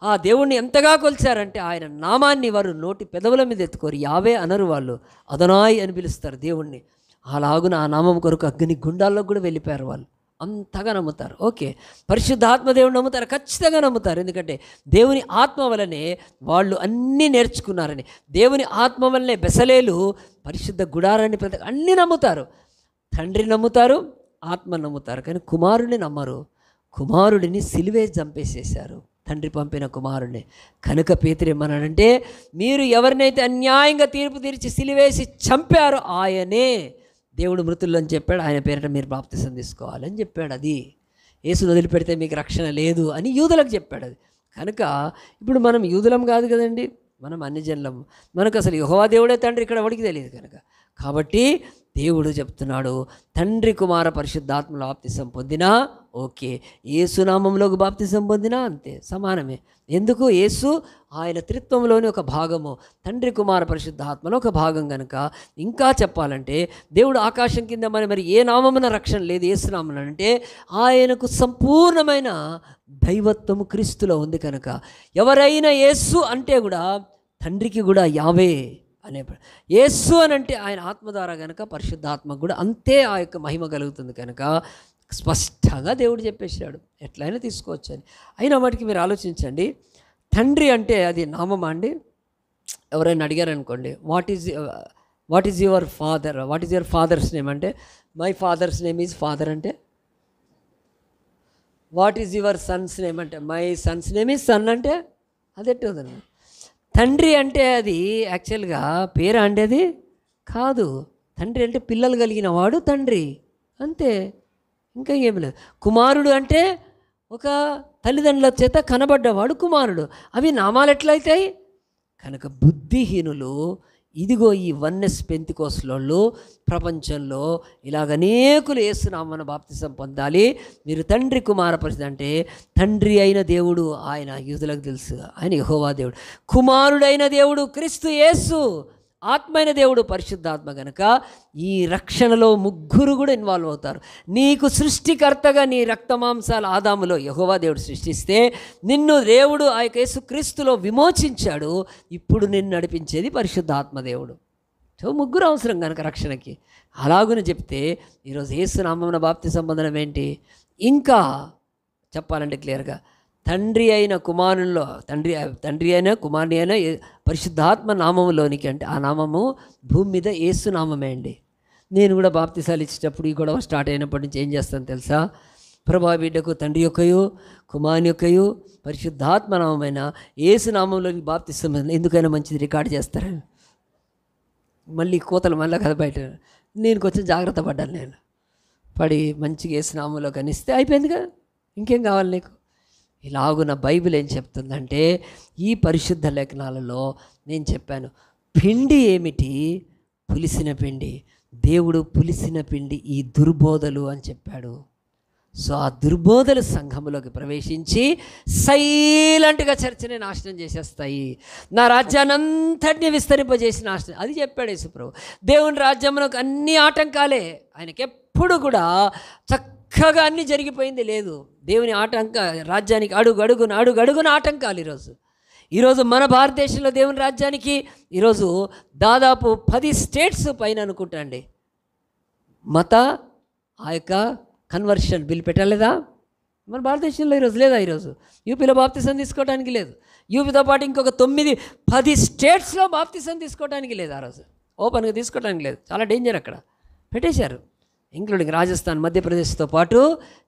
ఆ దేవుణ్ణి ఎంతగా కొలిచారంటే ఆయన నామాన్ని వారు నోటి పెదవుల మీద ఎత్తుకోరు. యావే అనరు, వాళ్ళు అదనాయ్ అని పిలుస్తారు దేవుణ్ణి. అలాగున ఆ నామం కొరకు అగ్ని గుండాల్లో కూడా వెళ్ళిపోయారు వాళ్ళు. అంతగా నమ్ముతారు. ఓకే, పరిశుద్ధాత్మ దేవుని నమ్ముతారు, ఖచ్చితంగా నమ్ముతారు. ఎందుకంటే దేవుని ఆత్మ వలనే వాళ్ళు అన్నీ నేర్చుకున్నారని. దేవుని ఆత్మ వల్లనే బెసలేలు పరిశుద్ధ గుడారాన్ని అన్నీ నమ్ముతారు. తండ్రి నమ్ముతారు, ఆత్మ నమ్ముతారు, కానీ కుమారుడిని నమ్మరు. కుమారుడిని సిలువే చంపేసేశారు, తండ్రి పంపిన కుమారుడిని. కనుక పేతురు ఏమన్నాడంటే, మీరు ఎవరినైతే అన్యాయంగా తీర్పు తీర్చి సిలువేసి చంపారో ఆయనే దేవుడు మృతుల్లో అని చెప్పాడు. ఆయన పేరిట మీరు బాప్తిసం తీసుకోవాలని చెప్పాడు. అది యేసును వదిలిపెడితే మీకు రక్షణ లేదు అని యూదులకు చెప్పాడు. అది కనుక ఇప్పుడు మనం యూదులం కాదు కదండి, మనం అన్ని జనులం. మనకు అసలు యెహోవా దేవుడే తండ్రి ఇక్కడ ఎవడికి తెలియదు కనుక. కాబట్టి దేవుడు చెప్తున్నాడు, తండ్రి కుమార పరిశుద్ధాత్మలో బాప్తిసం పొందినా ఓకే, యేసునామంలోకి బాప్తిసం పొందినా అంతే, సమానమే. ఎందుకు? యేసు ఆయన త్రిత్వంలోని ఒక భాగము, తండ్రి కుమార పరిశుద్ధాత్మలో ఒక భాగం కనుక. ఇంకా చెప్పాలంటే దేవుడు ఆకాశం కింద మరి ఏ నామమున రక్షణ లేదు యేసునామం అంటే, ఆయనకు సంపూర్ణమైన దైవత్వము క్రీస్తులో ఉంది కనుక ఎవరైనా యేసు అంటే కూడా తండ్రికి కూడా యావే అనే యేసు అని అంటే ఆయన ఆత్మ ద్వారా కనుక పరిశుద్ధాత్మకు కూడా అంతే ఆ యొక్క మహిమ కలుగుతుంది కనుక స్పష్టంగా దేవుడు చెప్పేశాడు, ఎట్లయినా తీసుకోవచ్చు అని. అయినా వాటికి మీరు ఆలోచించండి, తండ్రి అంటే అది నామమా అండి? ఎవరైనా అడిగారనుకోండి, what is your father, what is your father's name అంటే, my father's name is father అంటే. What is your son's name అంటే, my son's name is son అంటే. అది ఎట్టుదండి. తండ్రి అంటే అది యాక్చువల్గా పేరా అండి? అది కాదు. తండ్రి అంటే పిల్లలు కలిగిన వాడు తండ్రి, అంతే, ఇంకా ఏమి లేదు. కుమారుడు అంటే ఒక తల్లిదండ్రుల చేత కనబడ్డవాడు కుమారుడు. అవి నామాలు ఎట్లయితాయి? కనుక బుద్ధిహీనులు ఇదిగో ఈ వన్నెస్ పెంతికోస్తులోళ్ళు ప్రపంచంలో ఇలాగ అనేకులు యేసునామమున బాప్తిసం పొందాలి, మీరు తండ్రి కుమార పరిస్థితి అంటే, తండ్రి అయిన దేవుడు ఆయన యూదులకు తెలుసు, ఆయన యెహోవా దేవుడు. కుమారుడైన దేవుడు క్రీస్తు యేసు, ఆత్మ అయిన దేవుడు పరిశుద్ధాత్మ. కనుక ఈ రక్షణలో ముగ్గురు కూడా ఇన్వాల్వ్ అవుతారు. నీకు సృష్టికర్తగా నీ రక్తమాంసాల ఆదాములో యెహోవా దేవుడు సృష్టిస్తే నిన్ను దేవుడు ఆ యొక్క యేసు క్రీస్తులో విమోచించాడు. ఇప్పుడు నిన్ను నడిపించేది పరిశుద్ధాత్మ దేవుడు. సో ముగ్గురు అవసరం కనుక రక్షణకి. అలాగున చెప్తే ఈరోజు యేసు నామమున బాప్తిసం పొందడం ఏంటి? ఇంకా చెప్పాలంటే క్లియర్గా, తండ్రి అయిన కుమారుల్లో తండ్రి అయిన కుమారుని అయిన పరిశుద్ధాత్మ నామములోనికి, అంటే ఆ నామము భూమి మీద యేసు నామమే అండి. నేను కూడా బాప్తిసాలు ఇచ్చేటప్పుడు ఈ గొడవ స్టార్ట్ అయినప్పటి నుంచి ఏం చేస్తాను తెలుసా? ప్రభా బిడ్డకు తండ్రి యొక్కయు కుమారుని యొక్కయు పరిశుద్ధాత్మ నామమైన యేసు నామంలోని బాప్తిసం ఎందుకైనా మంచిది రికార్డ్ చేస్తారని మళ్ళీ కోతలు మళ్ళీ కదా బయట. నేను కొంచెం జాగ్రత్త పడ్డాను, నేను పడి మంచిగా యేసు నామంలో కనిస్తే అయిపోయింది కదా, ఇంకేం కావాలి నీకు? ఇలాగున బైబిల్ ఏం చెప్తుందంటే, ఈ పరిశుద్ధ లేఖనాలలో నేను చెప్పాను, పిండి ఏమిటి? పులిసిన పిండి. దేవుడు పులిసిన పిండి ఈ దుర్బోధలు అని చెప్పాడు. సో ఆ దుర్బోధలు సంఘములోకి ప్రవేశించి సైలెంట్గా చర్చని నాశనం చేసేస్తాయి, నా రాజ్యాన్ని అంతటినీ విస్తరింపజేసి నాశనం. అది చెప్పాడు యేసుప్రభు. దేవుని రాజ్యంలోకి అన్ని ఆటంకాలే, ఆయనకి ఎప్పుడు కూడా చక్కగా అన్నీ జరిగిపోయింది లేదు. దేవుని రాజ్యానికి అడుగడుగున ఆటంకాలు. ఈరోజు మన భారతదేశంలో దేవుని రాజ్యానికి ఈరోజు దాదాపు 10 స్టేట్స్ పైన అనుకుంటా అండి ఆ యొక్క కన్వర్షన్ బిల్ పెట్టలేదా? మన భారతదేశంలో ఈరోజు లేదా? ఈరోజు యూపీలో బాప్తిసం తీసుకోవడానికి లేదు. యూపీతో పాటు ఇంకొక 9-10 స్టేట్స్లో బాప్తిసం తీసుకోవడానికి లేదు. ఆ రోజు ఓపెన్గా తీసుకోవడానికి లేదు, చాలా డేంజర్. అక్కడ పెట్టేశారు, ఇంక్లూడింగ్ రాజస్థాన్, మధ్యప్రదేశ్తో పాటు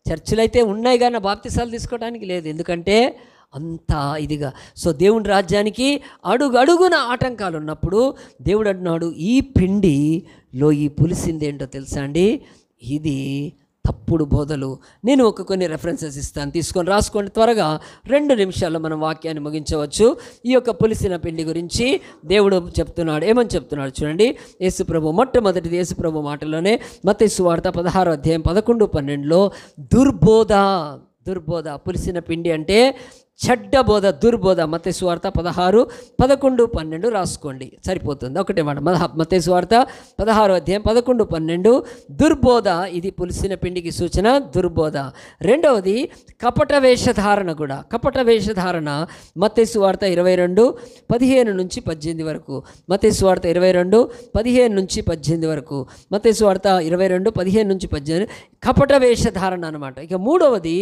చర్చిలు అయితే ఉన్నాయి కానీ బాప్తిసాలు తీసుకోవడానికి లేదు. ఎందుకంటే అంత ఇదిగా. సో దేవుని రాజ్యానికి అడుగడుగున ఆటంకాలు ఉన్నప్పుడు దేవుడు అంటున్నాడు, ఈ పిండిలో ఈ పులిసింది ఏంటో తెలుసా అండి? ఇది తప్పుడు బోధలు. నేను కొన్ని రెఫరెన్సెస్ ఇస్తాను, తీసుకొని రాసుకోండి త్వరగా. 2 నిమిషాల్లో మనం వాక్యాన్ని ముగించవచ్చు. ఈ యొక్క పులిసిన పిండి గురించి దేవుడు చెప్తున్నాడు. ఏమని చెప్తున్నాడు చూడండి. యేసుప్రభు మొట్టమొదటిది యేసుప్రభు మాటలోనే మత్తయి సువార్త 16వ అధ్యాయం 11-12లో దుర్బోధ. పులిసిన పిండి అంటే చెడ్డ బోధ, దుర్బోధ. మత్తయి సువార్త 16, 11, 12 రాసుకోండి, సరిపోతుంది. ఒకటే మాట. మత్తయి సువార్త 16వ అధ్యాయం 11, 12 దుర్బోధ. ఇది పులిసిన పిండికి సూచన, దుర్బోధ. రెండవది కపట వేషధారణ కూడా. కపట వేషధారణ మత్తయి సువార్త 22, 15-18 వరకు. మత్తయి సువార్త 22, 15-18 వరకు. మత్తయి సువార్త 22, 15-18 కపట వేషధారణ అనమాట. ఇక మూడవది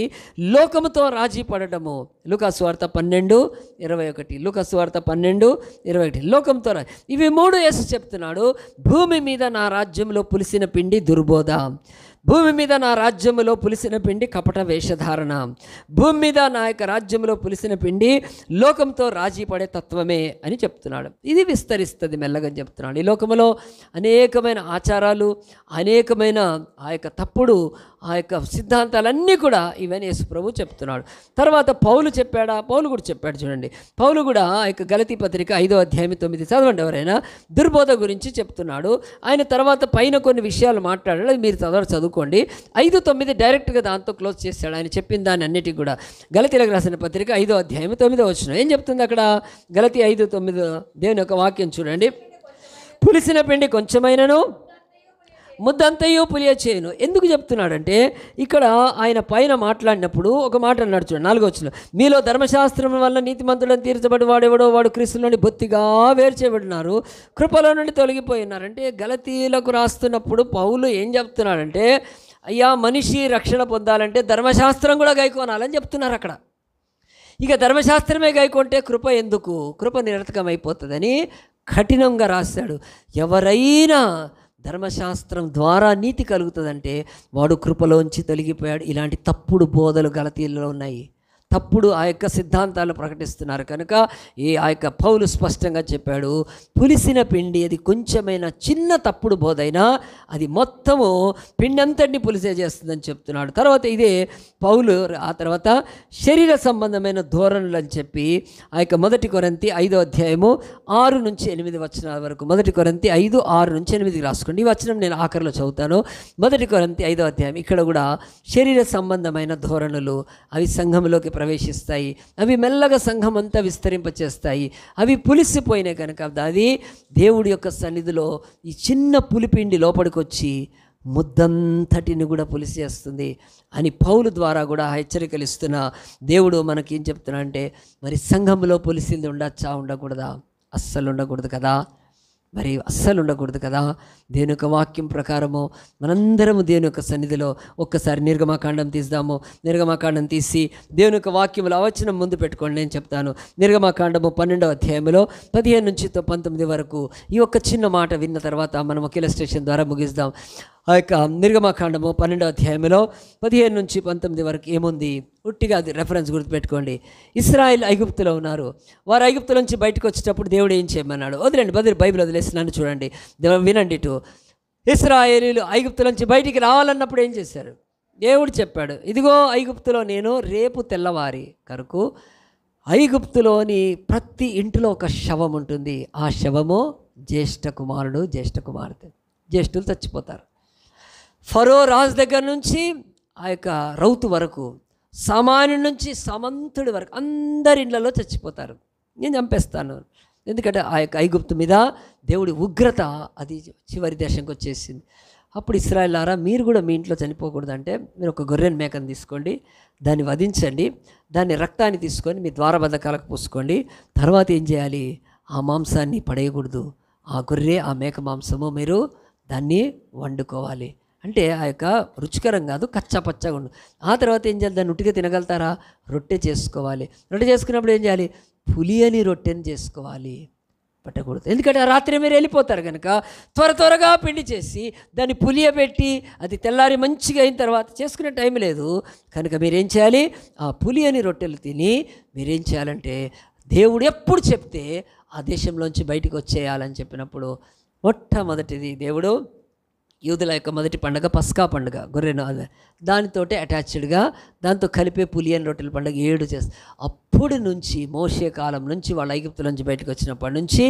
లోకముతో రాజీ పడటము. లూకా సువార్త 12:21. లూకా సువార్త 12:21 లోకంతో. ఇవి 3 యేసు చెప్తున్నాడు. భూమి మీద నా రాజ్యంలో పులిసిన పిండి దుర్బోధ, భూమి మీద నా రాజ్యములో పులిసిన పిండి కపట వేషధారణ, భూమి మీద నా యొక్క రాజ్యంలో పులిసిన పిండి లోకంతో రాజీ పడే తత్వమే అని చెప్తున్నాడు. ఇది విస్తరిస్తుంది మెల్లగా చెప్తున్నాడు. ఈ లోకంలో అనేకమైన ఆచారాలు, అనేకమైన ఆ యొక్క తప్పుడు ఆ యొక్క సిద్ధాంతాలన్నీ కూడా ఇవన్నీ యేసు ప్రభు చెప్తున్నాడు. తర్వాత పౌలు చెప్పాడా? పౌలు కూడా చెప్పాడు చూడండి. పౌలు కూడా ఆ యొక్క గలతీ పత్రిక 5వ అధ్యాయం 9 చదవండి ఎవరైనా. దుర్బోధ గురించి చెప్తున్నాడు ఆయన. తర్వాత పైన కొన్ని విషయాలు మాట్లాడాడు, అది మీరు చదువుకోండి. 5:9 డైరెక్ట్గా దాంతో క్లోజ్ చేశాడు. ఆయన చెప్పిన దాన్ని అన్నిటికీ కూడా. గలతీలకు రాసిన పత్రిక 5వ అధ్యాయం 9వ వచనం ఏం చెప్తుంది అక్కడ? గలతీ 5:9 దేవుని యొక్క వాక్యం చూడండి. పులిసిన పిండి కొంచెమైనను ముద్దంతయు పులియ చేయను. ఎందుకు చెప్తున్నాడంటే ఇక్కడ ఆయన పైన మాట్లాడినప్పుడు ఒక మాట అన్నాడు చూడండి. 4వ వచనం, మీలో ధర్మశాస్త్రం వల్ల నీతిమంతులను తీర్చబడి వాడెవడో వాడు క్రీస్తులోని బొత్తిగా వేరు చేయబడినారు, కృపలో నుండి తొలగిపోయినారు. అంటే గలతీలకు రాస్తున్నప్పుడు పౌలు ఏం చెప్తున్నాడంటే, అయ్యా మనిషి రక్షణ పొందాలంటే ధర్మశాస్త్రం కూడా గైకోనాలని చెప్తున్నారు అక్కడ. ఇక ధర్మశాస్త్రమే గైకొంటే కృప ఎందుకు? కృప నిరర్థకం అయిపోతుందని కఠినంగా రాశాడు. ఎవరైనా ధర్మశాస్త్రం ద్వారా నీతి కలుగుతుందంటే వాడు కృపలోంచి తొలగిపోయాడు. ఇలాంటి తప్పుడు బోధలు గలతీల్లో ఉన్నాయి. తప్పుడు ఆ యొక్క సిద్ధాంతాలు ప్రకటిస్తున్నారు కనుక ఆ యొక్క పౌలు స్పష్టంగా చెప్పాడు, పులిసిన పిండి అది కొంచెమైనా చిన్న తప్పుడు బోధైనా అది మొత్తము పిండి అంతటిని పులిసే చేస్తుందని చెప్తున్నాడు. తర్వాత ఇదే పౌలు ఆ తర్వాత శరీర సంబంధమైన ధోరణులు అని చెప్పి ఆ యొక్క 1 కొరింథీ 5వ అధ్యాయము 6-8 వచనాల వరకు. 1 కొరింథీ 5, 6-8 రాసుకోండి. ఈ వచనం నేను ఆఖరిలో చదువుతాను. 1 కొరింథీ 5వ అధ్యాయం. ఇక్కడ కూడా శరీర సంబంధమైన ధోరణులు అవి సంఘంలోకి ప్రవేశిస్తాయి. అవి మెల్లగా సంఘం అంతా విస్తరింపచేస్తాయి. అవి పులిసిపోయినాయి కనుక అది దేవుడి యొక్క సన్నిధిలో ఈ చిన్న పులిపిండి లోపలికి వచ్చి ముద్దంతటిని కూడా పులిసేస్తుంది అని పౌలు ద్వారా కూడా హెచ్చరికలు ఇస్తున్న దేవుడు మనకి ఏం చెప్తున్నా అంటే, మరి సంఘంలో పులిసింది ఉండొచ్చా? ఉండకూడదా? అస్సలు ఉండకూడదు కదా. మరి అస్సలు ఉండకూడదు కదా. దేవుని యొక్క వాక్యం ప్రకారము మనందరము దేవుని యొక్క సన్నిధిలో ఒక్కసారి నిర్గమకాండం తీద్దాము. నిర్గమకాండం తీసి దేవుని యొక్క వాక్యములు అవచనం ముందు పెట్టుకోండి. నేను చెప్తాను. నిర్గమకాండము 12వ అధ్యాయంలో 15-19 వరకు ఈ ఒక్క చిన్న మాట విన్న తర్వాత మనం ఒక ఇలస్ట్రేషన్ ద్వారా ముగిద్దాం. ఆ యొక్క నిర్గమకాండము 12వ అధ్యాయంలో 15-19 వరకు ఏముంది? ఉట్టిగా అది రెఫరెన్స్ గుర్తుపెట్టుకోండి. ఇశ్రాయేల్ ఐగుప్తులో ఉన్నారు. వారు ఐగుప్తుల నుంచి బయటకు వచ్చేటప్పుడు దేవుడు ఏం చేయమన్నాడు? వదిలేండి, బైబిల్ వదిలేసినాను చూడండి, వినండి. ఇశ్రాయేలీలు ఐగుప్తుల నుంచి బయటికి రావాలన్నప్పుడు ఏం చేశారు? దేవుడు చెప్పాడు, ఇదిగో ఐగుప్తులో నేను రేపు తెల్లవారి కరకు ఐగుప్తులోని ప్రతి ఇంటిలో ఒక శవం ఉంటుంది. ఆ శవము జ్యేష్ఠ కుమారుడు, జ్యేష్ఠ కుమార్తె. జ్యేష్ఠులు చచ్చిపోతారు. ఫరో రాజు దగ్గర నుంచి ఆ యొక్క రౌతు వరకు, సామాన్యుడి నుంచి సమంతుడి వరకు అందరి ఇళ్లలో చచ్చిపోతారు. నేను చంపేస్తాను. ఎందుకంటే ఆ యొక్క ఐగుప్తు మీద దేవుడి ఉగ్రత అది చివరి దేశంకి వచ్చేసింది. అప్పుడు ఇశ్రాయేలారా, మీరు కూడా మీ ఇంట్లో చనిపోకూడదంటే మీరు ఒక గొర్రెని మేకను తీసుకోండి, దాన్ని వధించండి, దాన్ని రక్తాన్ని తీసుకొని మీ ద్వారబంధకాలకు పూసుకోండి. తర్వాత ఏం చేయాలి? ఆ మాంసాన్ని పడేయకూడదు. ఆ గొర్రె, ఆ మేక మాంసము మీరు దాన్ని వండుకోవాలి. అంటే ఆ యొక్క రుచికరం కాదు, కచ్చాపచ్చగా ఉండు. ఆ తర్వాత ఏం చేయాలి? దాన్ని ఉట్టిగా తినగలుగుతారా? రొట్టె చేసుకోవాలి. రొట్టె చేసుకున్నప్పుడు ఏం చేయాలి? పులియని రొట్టెని చేసుకోవాలి, పట్టకూడదు. ఎందుకంటే ఆ రాత్రి మీరు వెళ్ళిపోతారు కనుక త్వరగా పిండి చేసి దాన్ని పులియబెట్టి అది తెల్లారి మంచిగా అయిన తర్వాత చేసుకునే టైం లేదు కనుక మీరేం చేయాలి? ఆ పులియని రొట్టెలు తిని మీరేం చేయాలంటే, దేవుడు ఎప్పుడు చెప్తే ఆ దేశంలోంచి బయటికి వచ్చేయాలని చెప్పినప్పుడు మొట్టమొదటిది దేవుడు యూదుల యొక్క మొదటి పండుగ పస్కా పండుగ, గొర్రెను దానితోటే అటాచ్డ్గా దాంతో కలిపే పులియన్ రొట్టెల పండుగ 7 చేస్తారు. అప్పటి నుంచి మోషే కాలం నుంచి వాళ్ళు ఐగుప్తు నుంచి బయటకు వచ్చినప్పటి నుంచి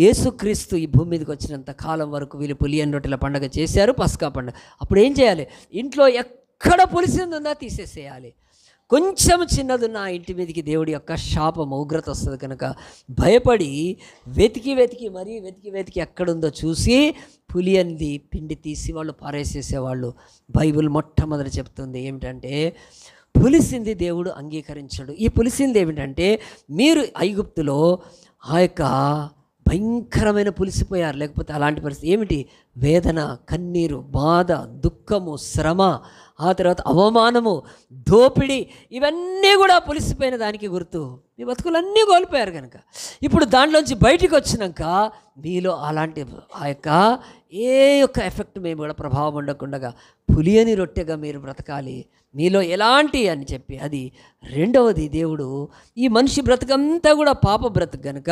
యేసుక్రీస్తు ఈ భూమి మీదకి వచ్చినంత కాలం వరకు వీళ్ళు పులియన్ రొట్టెల పండుగ చేశారు, పస్కా పండుగ. అప్పుడు ఏం చేయాలి? ఇంట్లో ఎక్కడ పులిసింది ఉందా తీసేసేయాలి. కొంచెం చిన్నదున్న ఆ ఇంటి మీదకి దేవుడి యొక్క శాపం ఉగ్రత వస్తుంది కనుక భయపడి వెతికి ఎక్కడుందో చూసి పులియన్ది పిండి తీసి వాళ్ళు పారేసేసేవాళ్ళు. బైబిల్ మొట్టమొదటి చెప్తుంది ఏమిటంటే పులిసింది దేవుడు అంగీకరించడు. ఈ పులిసింది ఏమిటంటే మీరు ఐగుప్తులో ఆ యొక్క భయంకరమైన పులిసిపోయారు, లేకపోతే అలాంటి పరిస్థితి ఏమిటి? వేదన, కన్నీరు, బాధ, దుఃఖము, శ్రమ, ఆ తర్వాత అవమానము, దోపిడీ, ఇవన్నీ కూడా పులిసిపోయిన దానికి గుర్తు. మీ బతుకులన్నీ కోల్పోయారు కనుక ఇప్పుడు దాంట్లోంచి బయటికి వచ్చినాక మీలో అలాంటి ఆ యొక్క ఏ యొక్క ఎఫెక్ట్ మేము కూడా ప్రభావం ఉండకుండా పులియని రొట్టెగా మీరు బ్రతకాలి, మీలో ఎలాంటి అని చెప్పి. అది రెండవది, దేవుడు ఈ మనిషి బ్రతకంతా కూడా పాప బ్రతుకు కనుక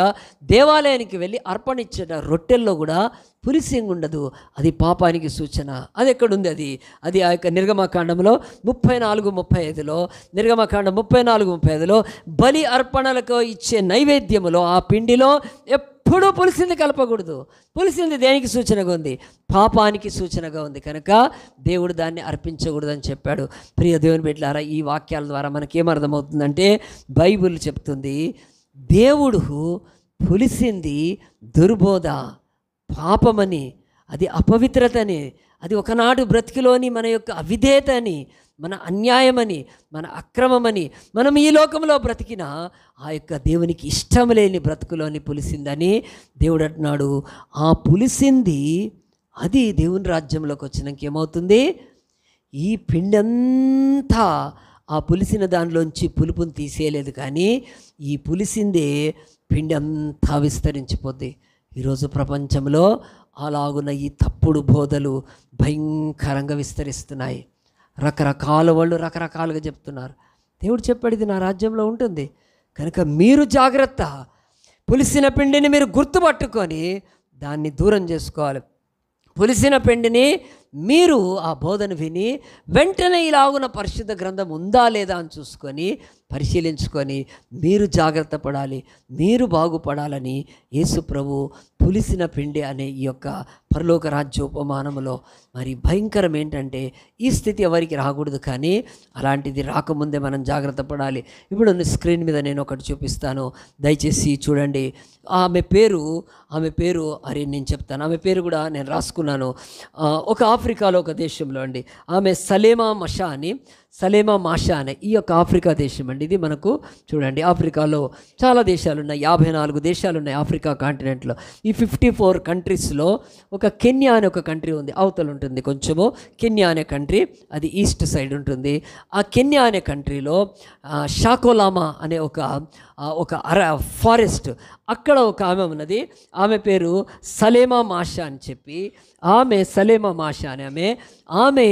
దేవాలయానికి వెళ్ళి అర్పణ ఇచ్చిన రొట్టెల్లో కూడా పులిసింగ్ ఉండదు. అది పాపానికి సూచన. అది ఎక్కడుంది? అది ఆ యొక్క నిర్గమకాండంలో 34:35లో, నిర్గమకాండం 34:35లో బలి అర్పణలకు ఇచ్చే నైవేద్యములో ఆ పిండిలో ఎప్పుడూ పులిసింది కలపకూడదు. పులిసింది దేనికి సూచనగా ఉంది? పాపానికి సూచనగా ఉంది కనుక దేవుడు దాన్ని అర్పించకూడదని చెప్పాడు. ప్రియ దేవుని బిడ్డలారా, ఈ వాక్యాల ద్వారా మనకేమర్థమవుతుందంటే బైబిల్ చెప్తుంది దేవుడు పులిసింది దుర్బోధ, పాపమని, అది అపవిత్రతని, అది ఒకనాడు బ్రతికిలోని మన యొక్క అవిధేయతని, మన అన్యాయమని, మన అక్రమమని, మనం ఈ లోకంలో బ్రతికిన ఆ యొక్క దేవునికి ఇష్టం లేని బ్రతుకులోని పులిసిందని దేవుడు అంటున్నాడు. ఆ పులిసింది అది దేవుని రాజ్యంలోకి వచ్చినాక ఏమవుతుంది? ఈ పిండంతా ఆ పులిసిన దానిలోంచి పులుపుని తీసేయలేదు, కానీ ఈ పులిసిందే పిండి అంతా విస్తరించిపోద్ది. ఈరోజు ప్రపంచంలో అలాగున్న ఈ తప్పుడు బోధలు భయంకరంగా విస్తరిస్తున్నాయి. రకరకాల వాళ్ళు రకరకాలుగా చెప్తున్నారు. దేవుడు చెప్పాడు ఇది నా రాజ్యంలో ఉంటుంది కనుక మీరు జాగ్రత్త. పులిసిన పిండిని మీరు గుర్తుపట్టుకొని దాన్ని దూరం చేసుకోవాలి. పులిసిన పిండిని మీరు ఆ బోధన విని వెంటనే ఇలాగున పరిశుద్ధ గ్రంథం ఉందా లేదా అని చూసుకొని పరిశీలించుకొని మీరు జాగ్రత్త పడాలి, మీరు బాగుపడాలని యేసు ప్రభు పులిసిన పిండి అనే ఈ యొక్క పరలోక రాజ్యోపమానంలో మరి భయంకరం ఏంటంటే ఈ స్థితి ఎవరికి రాకూడదు, కానీ అలాంటిది రాకముందే మనం జాగ్రత్త పడాలి. ఇప్పుడు స్క్రీన్ మీద నేను ఒకటి చూపిస్తాను, దయచేసి చూడండి. ఆమె పేరు అరే నేను చెప్తాను, ఆమె పేరు కూడా నేను రాసుకున్నాను. ఒక ఆఫ్రికాలో ఒక దేశంలో అండి, ఆమె సలేమా మాషా అనే ఈ యొక్క ఆఫ్రికా దేశం అండి. ఇది మనకు చూడండి ఆఫ్రికాలో చాలా దేశాలు ఉన్నాయి, 54 దేశాలు ఉన్నాయి ఆఫ్రికా కాంటినెంట్లో. ఈ 54 కంట్రీస్లో ఒక కెన్యా అనే ఒక కంట్రీ ఉంది, అవతల ఉంటుంది కొంచెము. కెన్యా అనే కంట్రీ అది ఈస్ట్ సైడ్ ఉంటుంది. ఆ కెన్యా అనే కంట్రీలో షాకోలామా అనే ఒక ఫారెస్ట్, అక్కడ ఒక ఆమె ఉన్నది. ఆమె పేరు సలేమా మాషా అని చెప్పి, సలేమా మాషా అనే ఆమె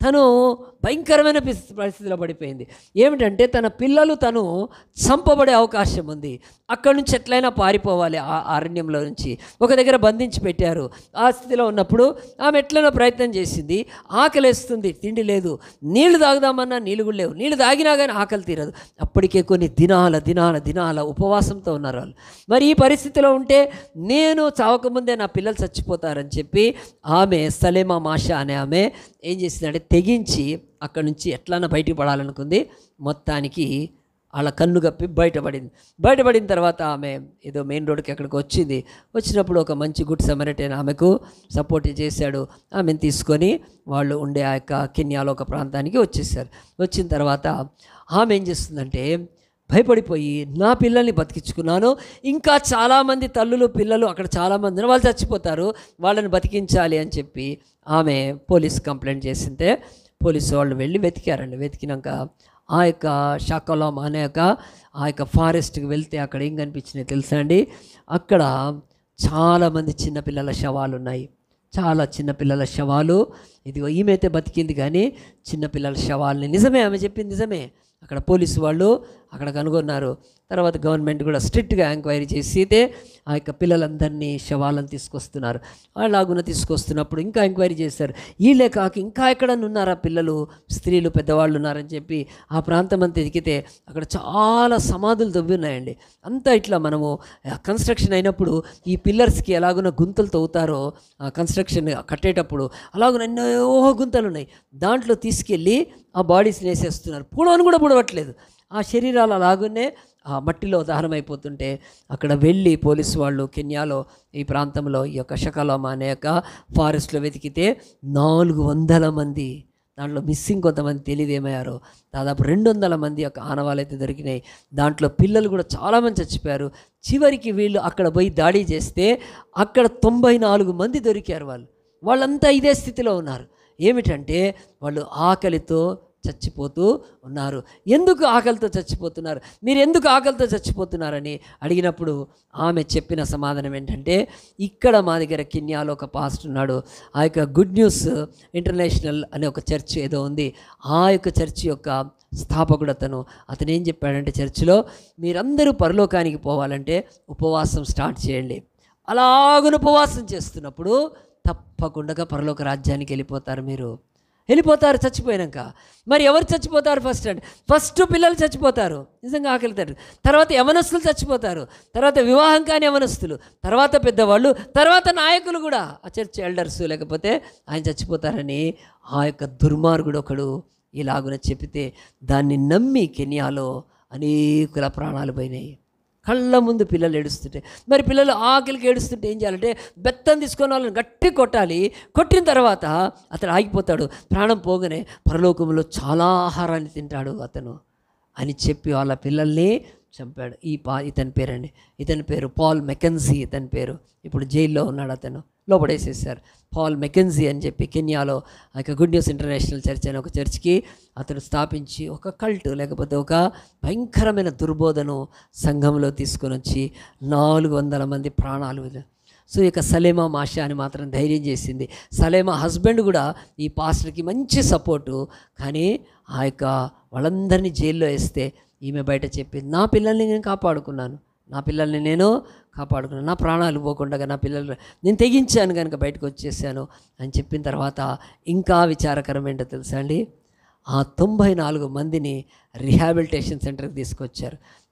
తను భయంకరమైన పరిస్థితిలో పడిపోయింది. ఏమిటంటే తన పిల్లలు తను చంపబడే అవకాశం ఉంది, అక్కడి నుంచి ఎట్లయినా పారిపోవాలి ఆ అరణ్యంలో నుంచి. ఒక దగ్గర బంధించి పెట్టారు. ఆ స్థితిలో ఉన్నప్పుడు ఆమె ఎట్లైనా ప్రయత్నం చేసింది. ఆకలేస్తుంది, తిండి లేదు, నీళ్లు తాగుదామన్నా నీళ్ళు కూడా లేవు, నీళ్ళు తాగినా కానీ ఆకలి తీరదు. అప్పటికే కొన్ని దినాల ఉపవాసంతో ఉన్నారు వాళ్ళు. మరి ఈ పరిస్థితిలో ఉంటే నేను చావకముందే నా పిల్లలు చచ్చిపోతారని చెప్పి ఆమె సలేమా మాషా అనే ఆమె ఏం చేసిందంటే తెగించి అక్కడి నుంచి ఎట్లన్నా బయటికి పడాలనుకుంది. మొత్తానికి వాళ్ళ కన్ను కప్పి బయటపడిన తర్వాత ఆమె ఏదో మెయిన్ రోడ్కి ఎక్కడికి వచ్చినప్పుడు ఒక మంచి గుడ్ సమరిటైన్ ఆమెకు సపోర్ట్ చేశాడు. ఆమెను తీసుకొని వాళ్ళు ఉండే ఆ యొక్క కెన్యాలో ఒక ప్రాంతానికి వచ్చేసారు. వచ్చిన తర్వాత ఆమె ఏం చేస్తుందంటే భయపడిపోయి నా పిల్లల్ని బతికించుకున్నాను, ఇంకా చాలామంది తల్లులు పిల్లలు అక్కడ చాలామంది వాళ్ళు చచ్చిపోతారు, వాళ్ళని బతికించాలి అని చెప్పి ఆమె పోలీస్ కంప్లైంట్ చేసింటే పోలీసు వాళ్ళు వెళ్ళి వెతికారండి. వెతికినాక ఆ యొక్క షాకోలాం అనే ఆ యొక్క ఫారెస్ట్కి వెళ్తే అక్కడ ఏం కనిపించినాయి తెలుసా అండి? అక్కడ చాలామంది చిన్నపిల్లల శవాలు ఉన్నాయి, చాలా చిన్నపిల్లల శవాలు. ఇదిగో ఈమె అయితే బతికింది, కానీ చిన్నపిల్లల శవాలని నిజమే ఆమె చెప్పింది నిజమే. అక్కడ పోలీసు వాళ్ళు అక్కడ కనుగొన్నారు. తర్వాత గవర్నమెంట్ కూడా స్ట్రిక్ట్గా ఎంక్వైరీ చేసి అయితే ఆ యొక్క పిల్లలందరినీ శవాలను తీసుకొస్తున్నారు. అలాగున తీసుకొస్తున్నప్పుడు ఇంకా ఎంక్వైరీ చేశారు. వీళ్ళే కాక ఇంకా ఎక్కడన్నా ఉన్నారా పిల్లలు, స్త్రీలు, పెద్దవాళ్ళు ఉన్నారని చెప్పి ఆ ప్రాంతం అంతా ఎదిగితే అక్కడ చాలా సమాధులు తవ్వి ఉన్నాయండి. అంతా ఇట్లా మనము కన్స్ట్రక్షన్ అయినప్పుడు ఈ పిల్లర్స్కి ఎలాగున గుంతలు తవ్వుతారో కన్స్ట్రక్షన్ కట్టేటప్పుడు అలాగున ఎన్నో గుంతలు ఉన్నాయి. దాంట్లో తీసుకెళ్ళి ఆ బాడీస్ని వేసేస్తున్నారు. పూడవని కూడా పూడవట్లేదు. ఆ శరీరాలు అలాగనే ఆ మట్టిలో దహనమైపోతుంటే అక్కడ వెళ్ళి పోలీసు వాళ్ళు కెన్యాలో ఈ ప్రాంతంలో ఈ యొక్క షకలోమ అనే యొక్క ఫారెస్ట్లో వెతికితే 400 మంది, దాంట్లో మిస్సింగ్ కొంతమంది తెలియదు ఏమయ్యారో, దాదాపు 200 మంది యొక్క ఆనవాళ్ళు అయితే దొరికినాయి. దాంట్లో పిల్లలు కూడా చాలామంది చచ్చిపోయారు. చివరికి వీళ్ళు అక్కడ పోయి దాడి చేస్తే అక్కడ 94 మంది దొరికారు. వాళ్ళంతా ఇదే స్థితిలో ఉన్నారు. ఏమిటంటే వాళ్ళు ఆకలితో చచ్చిపోతూ ఉన్నారు. ఎందుకు ఆకలితో చచ్చిపోతున్నారు, మీరు ఎందుకు ఆకలితో చచ్చిపోతున్నారని అడిగినప్పుడు ఆమె చెప్పిన సమాధానం ఏంటంటే, ఇక్కడ మా దగ్గర కెన్యాలో ఒక పాస్టర్ ఉన్నాడు, ఆ యొక్క గుడ్ న్యూస్ ఇంటర్నేషనల్ అనే ఒక చర్చ్ ఏదో ఉంది, ఆ యొక్క చర్చ్ యొక్క స్థాపకుడు అతను ఏం చెప్పాడంటే, చర్చిలో మీరందరూ పరలోకానికి పోవాలంటే ఉపవాసం స్టార్ట్ చేయండి. అలాగున ఉపవాసం చేస్తున్నప్పుడు తప్పకుండా పరలోక రాజ్యానికి వెళ్ళిపోతారు చచ్చిపోయాక. మరి ఎవరు చచ్చిపోతారు ఫస్ట్ పిల్లలు చచ్చిపోతారు, నిజంగా ఆకలితారు. తర్వాత యవనస్తులు చచ్చిపోతారు, తర్వాత వివాహం కాని యవనస్తులు, తర్వాత పెద్దవాళ్ళు, తర్వాత నాయకులు కూడా, ఆ చర్చ్ ఎల్డర్స్ లేకపోతే ఆయన చచ్చిపోతారని ఆ యొక్క దుర్మార్గుడు ఒకడు ఇలాగున చెప్పితే దాన్ని నమ్మి కెన్యాలో అనేకుల ప్రాణాలు పోయినాయి. కళ్ళ ముందు పిల్లలు ఏడుస్తుంటే, మరి పిల్లలు ఆకలికి ఏడుస్తుంటే ఏం చేయాలంటే బెత్తం తీసుకొని వాళ్ళని గట్టి కొట్టాలి. కొట్టిన తర్వాత అతను ఆగిపోతాడు. ప్రాణం పోగానే పరలోకంలో చాలా ఆహారాన్ని తింటాడు అతను అని చెప్పి వాళ్ళ పిల్లల్ని చంపాడు. ఇతని పేరు పాల్ మెకెన్జీ. ఇతని పేరు ఇప్పుడు జైల్లో ఉన్నాడు. అతను లోపడేసేసారు. పాల్ మెకెన్జీ అని చెప్పి కెన్యాలో ఆ యొక్క గుడ్ న్యూస్ ఇంటర్నేషనల్ చర్చ్ అనే ఒక చర్చ్కి అతను స్థాపించి ఒక కల్ట్ లేకపోతే ఒక భయంకరమైన దుర్బోధను సంఘంలో తీసుకొని వచ్చి 400 మంది ప్రాణాలు. సో ఇక సలేమా మాషా అని మాత్రం ధైర్యం చేసింది. సలేమా హస్బెండ్ కూడా ఈ పాస్టర్కి మంచి సపోర్టు. కానీ ఆ యొక్క వాళ్ళందరినీ జైల్లో వేస్తే ఈమె బయట చెప్పింది, నా పిల్లల్ని నేను కాపాడుకున్నాను, నా ప్రాణాలు పోకుండా నా పిల్లలు నేను తెగించాను కనుక బయటకు వచ్చేసాను అని చెప్పిన తర్వాత ఇంకా విచారకరం ఏంటో తెలుసా అండి, ఆ 94 మందిని రిహాబిలిటేషన్ సెంటర్కి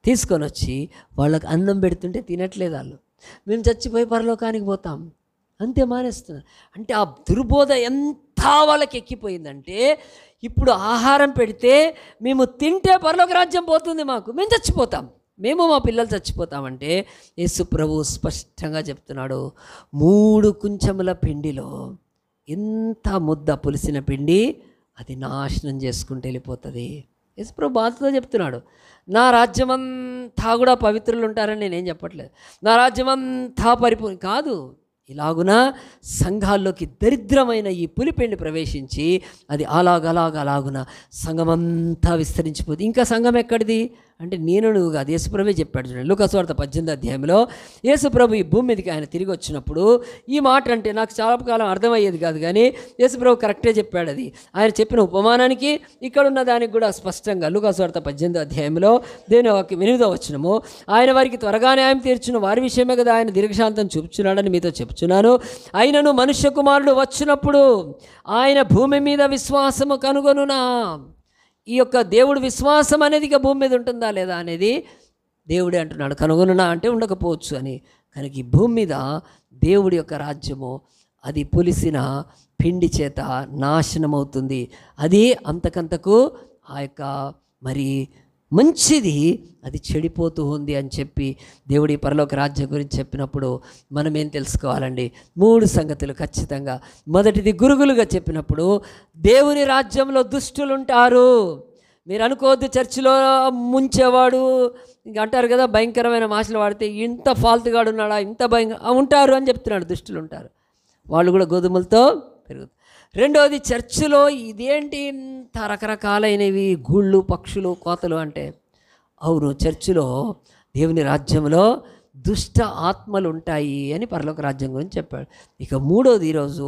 తీసుకొని వచ్చి వాళ్ళకి అన్నం పెడుతుంటే తినట్లేదు వాళ్ళు. మేము చచ్చిపోయి పరలోకానికి పోతాం అంతే మానేస్తున్నారు. అంటే ఆ దుర్బోధ ఎంత వాళ్ళకి ఎక్కిపోయిందంటే, ఇప్పుడు ఆహారం పెడితే మేము తింటే పరలోక రాజ్యం పోతుంది, మేము చచ్చిపోతాం, మా పిల్లలు చచ్చిపోతామంటే యేసు ప్రభు స్పష్టంగా చెప్తున్నాడు, 3 కుంచెముల పిండిలో ఎంత ముద్ద పులిసిన పిండి అది నాశనం చేసుకుంటూ వెళ్ళిపోతుంది. యేసు ప్రభు బాధతో చెప్తున్నాడు, నా రాజ్యమంతా కూడా పవిత్రులు ఉంటారని నేనేం చెప్పట్లేదు, నా రాజ్యమంతా పరిపూర్ణ కాదు. ఇలాగున సంఘాల్లోకి దరిద్రమైన ఈ పులిపిండి ప్రవేశించి అది అలాగున సంఘమంతా విస్తరించిపోతుంది. ఇంకా సంఘం ఎక్కడిది అంటే నువ్వు కాదు, యేసుప్రభే చెప్పాడు. చూడండి లూకాసు వార్త 18వ అధ్యాయంలో యేసుప్రభు ఈ భూమి మీదకి ఆయన తిరిగి వచ్చినప్పుడు ఈ మాట అంటే నాకు చాలా కాలం అర్థమయ్యేది కాదు, కానీ యేసుప్రభు కరెక్టే చెప్పాడు. అది ఆయన చెప్పిన ఉపమానానికి ఇక్కడున్న దానికి కూడా స్పష్టంగా లూకాసు వార్త 18వ అధ్యాయంలో దేవుని వాక్యం 8వ వచనము, ఆయన వారికి త్వరగా న్యాయం తీర్చును వారి విషయమే కదా ఆయన దీర్ఘశాంతం చూపుచున్నాడని మీతో చెప్తున్నాను. అయినను మనుష్య కుమారుడు వచ్చినప్పుడు ఆయన భూమి మీద విశ్వాసము కనుగొనునా. ఈ యొక్క దేవుడు విశ్వాసం అనేది ఇక భూమి మీద ఉంటుందా లేదా అనేది దేవుడే అంటున్నాడు. కనుగొనునా అంటే ఉండకపోవచ్చు అని. కనుక ఈ భూమి మీద దేవుడి యొక్క రాజ్యము అది పులిసిన పిండి చేత నాశనం అవుతుంది. అది అంతకంతకు ఆ యొక్క మరి మంచిది అది చెడిపోతూ ఉంది అని చెప్పి దేవుడి పరలోక రాజ్యం గురించి చెప్పినప్పుడు మనం ఏం తెలుసుకోవాలండి? 3 సంగతులు ఖచ్చితంగా. మొదటిది గురుగులుగా చెప్పినప్పుడు దేవుని రాజ్యంలో దుష్టులు ఉంటారు. మీరు అనుకోవద్దు చర్చిలో ముంచేవాడు అంటారు కదా, భయంకరమైన భాషలు వాడితే ఇంత ఫాల్తుగాడు ఉన్నాడా, ఇంత ఉంటారు అని చెప్తున్నాడు. దుష్టులు ఉంటారు, వాళ్ళు కూడా గోధుమలతో పెరుగుతారు. రెండవది చర్చిలో ఇదేంటి ఇంత రకరకాలైనవి గూళ్ళు పక్షులు కోతలు అంటే, అవును చర్చిలో దేవుని రాజ్యంలో దుష్ట ఆత్మలు ఉంటాయి అని పరలోక రాజ్యం గురించి చెప్పాడు. ఇక మూడోది ఈరోజు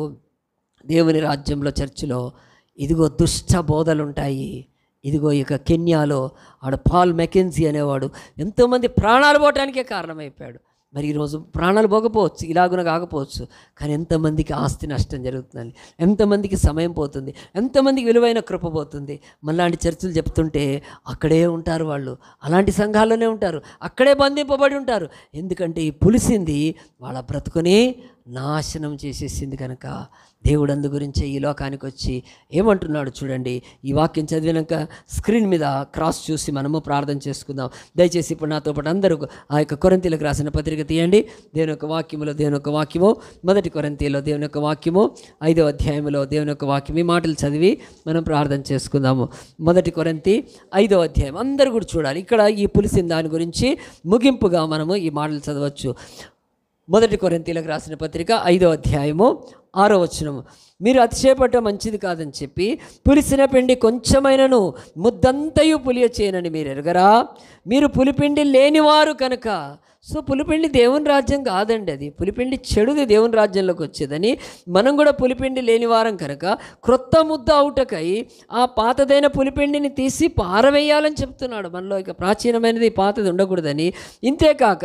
దేవుని రాజ్యంలో చర్చిలో ఇదిగో దుష్ట బోధలు ఉంటాయి. ఇదిగో ఇక కెన్యాలో ఆడ పాల్ మెకెన్జీ అనేవాడు ఎంతోమంది ప్రాణాలు పోవటానికే కారణమైపోయాడు. మరి ఈరోజు ప్రాణాలు పోకపోవచ్చు, ఇలాగున కాకపోవచ్చు, కానీ ఎంతమందికి ఆస్తి నష్టం జరుగుతుందని, ఎంతమందికి సమయం పోతుంది, ఎంతమందికి విలువైన కృప పోతుంది. మళ్ళాంటి చర్చలు చెప్తుంటే అక్కడే ఉంటారు వాళ్ళు, అలాంటి సంఘాల్లోనే ఉంటారు, అక్కడే బంధింపబడి ఉంటారు. ఎందుకంటే ఈ పులిసింది వాళ్ళ బ్రతుకుని నాశనం చేసేసింది కనుక దేవుడు అందు గురించే ఈ లోకానికి వచ్చి ఏమంటున్నాడు చూడండి. ఈ వాక్యం చదివినాక స్క్రీన్ మీద క్రాస్ చూసి మనము ప్రార్థన చేసుకుందాం. దయచేసి ఇప్పుడు నాతో పాటు అందరూ ఆ యొక్క కొరింథీయులకు రాసిన పత్రిక తీయండి. దేవుని యొక్క వాక్యములో దేవుని యొక్క వాక్యము, 1 కొరింథీయులో దేవుని యొక్క వాక్యము, 5వ అధ్యాయంలో దేవుని యొక్క వాక్యం. ఈ మాటలు చదివి మనం ప్రార్థన చేసుకుందాము. 1 కొరింథీ 5వ అధ్యాయం అందరూ కూడా చూడాలి. ఇక్కడ ఈ పులిసిన దాని గురించి ముగింపుగా మనము ఈ మాటలు చదవచ్చు. 1 కొరింథీయులకు రాసిన పత్రిక 5వ అధ్యాయము 6వ వచనము. మీరు అతిశయపడటం మంచిది కాదని చెప్పి పులిసిన పిండి కొంచెమైనను ముద్దంతయు పులియ చేయనని మీరు ఎరగరా? మీరు పులిపిండి లేనివారు కనుక. సో పులిపిండి దేవుని రాజ్యం కాదండి, అది పులిపిండి చెడుది దేవుని రాజ్యంలోకి వచ్చేదని. మనం కూడా పులిపిండి లేనివారం కనుక క్రొత్త ముద్ద అవుటకై ఆ పాతదైన పులిపిండిని తీసి పారవేయాలని చెప్తున్నాడు. మనలో ఇక ప్రాచీనమైనది పాతది ఉండకూడదని. ఇంతేకాక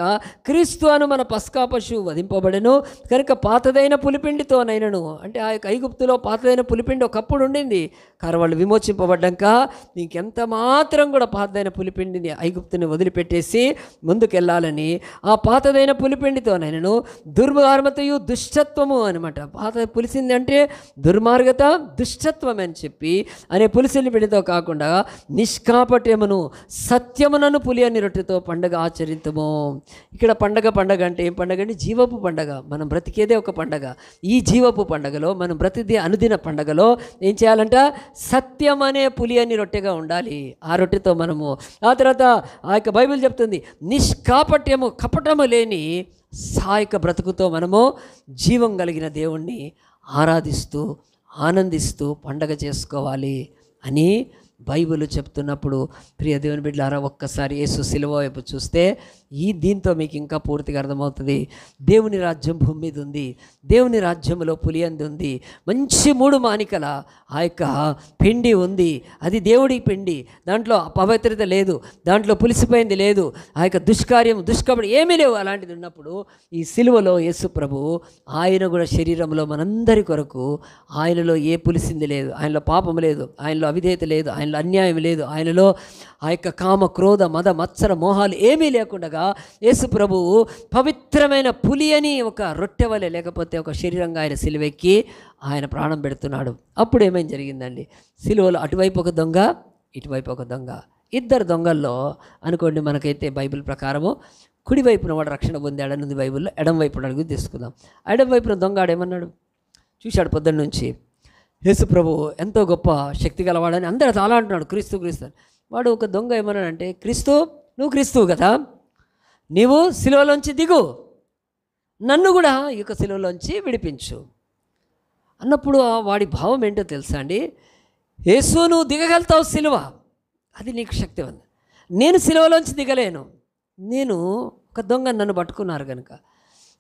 క్రీస్తు అను మన పస్కా పశువు వధింపబడెను కనుక పాతదైన పులిపిండితోనైనను, అంటే ఆ యొక్క ఐగుప్తులో పాతదైన పులిపిండి ఒకప్పుడు ఉండింది, కానీ వాళ్ళు విమోచింపబడ్డాక ఇంకెంత మాత్రం కూడా పాతదైన పులిపిండిని ఐగుప్తుని వదిలిపెట్టేసి ముందుకెళ్ళాలని ఆ పాతదైన పులిపిండితోనైనను దుర్మార్గతయు దుష్టత్వము అనమాట. పాత పులిసింది అంటే దుర్మార్గత దుష్టత్వం అని చెప్పి అనే పులిసిన పిండితో కాకుండా నిష్కాపట్యమును సత్యమునను పులియని రొట్టెతో పండగ ఆచరించము. ఇక్కడ పండగ అంటే ఏం పండగ అండి? జీవపు పండగ. మనం బ్రతికేదే ఒక పండగ. ఈ జీవపు పండగలో మనం బ్రతిదే అనుదిన పండగలో ఏం చేయాలంట? సత్యం అనే పులియని రొట్టెగా ఉండాలి. ఆ రొట్టెతో మనము ఆ తర్వాత ఆ యొక్క బైబిల్ చెప్తుంది నిష్కాపట్యము, కపటము లేని సాయక బ్రతుకుతో మనము జీవం కలిగిన దేవుణ్ణి ఆరాధిస్తూ ఆనందిస్తూ పండగ చేసుకోవాలి అని బైబిల్ చెప్తున్నప్పుడు ప్రియ దేవుని బిడ్డలారా, ఒక్కసారి యేసు సిలువ వైపు చూస్తే దీంతో మీకు ఇంకా పూర్తిగా అర్థమవుతుంది. దేవుని రాజ్యం భూమి మీద ఉంది. దేవుని రాజ్యంలో పులియంది ఉంది. మంచి 3 మానికల ఆ యొక్క పిండి ఉంది. అది దేవుడి పిండి. దాంట్లో అపవిత్రత లేదు, దాంట్లో పులిసిపోయింది లేదు, ఆ యొక్క దుష్కార్యం దుష్కపడి ఏమీ లేవు. అలాంటిది ఉన్నప్పుడు ఈ సిలువలో యేసు ప్రభు ఆయన కూడా శరీరంలో మనందరి కొరకు, ఆయనలో ఏ పులిసింది లేదు, ఆయనలో పాపం లేదు, ఆయనలో అవిధేయత లేదు, ఆయనలో అన్యాయం లేదు, ఆయనలో ఆ యొక్క కామ క్రోధ మద మత్సర మోహాలు ఏమీ లేకుండా యేసు ప్రభువు పవిత్రమైన పులి అని ఒక రొట్టె వలె, లేకపోతే ఒక శరీరంగా ఆయన సిలువెక్కి ఆయన ప్రాణం పెడుతున్నాడు. అప్పుడు ఏమైనా జరిగిందండి? సిలువలో అటువైపు ఒక దొంగ, ఇటువైపు ఒక దొంగ, 2 దొంగల్లో అనుకోండి. మనకైతే బైబిల్ ప్రకారము కుడి వైపున వాడు రక్షణ పొందాడని ఉంది బైబిల్లో. ఎడం వైపున అడుగు తీసుకుందాం. ఎడం వైపున దొంగ ఆడేమన్నాడు? చూశాడు పొద్దున్న నుంచి యేసు ప్రభు ఎంతో గొప్ప శక్తి గలవాడని అందరూ చాలా అంటున్నాడు, క్రీస్తు క్రీస్తు. వాడు ఒక దొంగ ఏమన్నాడంటే, క్రీస్తు, నువ్వు క్రీస్తువు కదా, నీవు సిలువలోంచి దిగు, నన్ను కూడా ఈ యొక్క సిలువలోంచి విడిపించు అన్నప్పుడు వాడి భావం ఏంటో తెలుసా అండి? యేసు, నువ్వు దిగగలుగుతావు సిలువ, అది నీకు శక్తి ఉంది, నేను సిలువలోంచి దిగలేను, నేను ఒక దొంగ, నన్ను పట్టుకున్నారు కనుక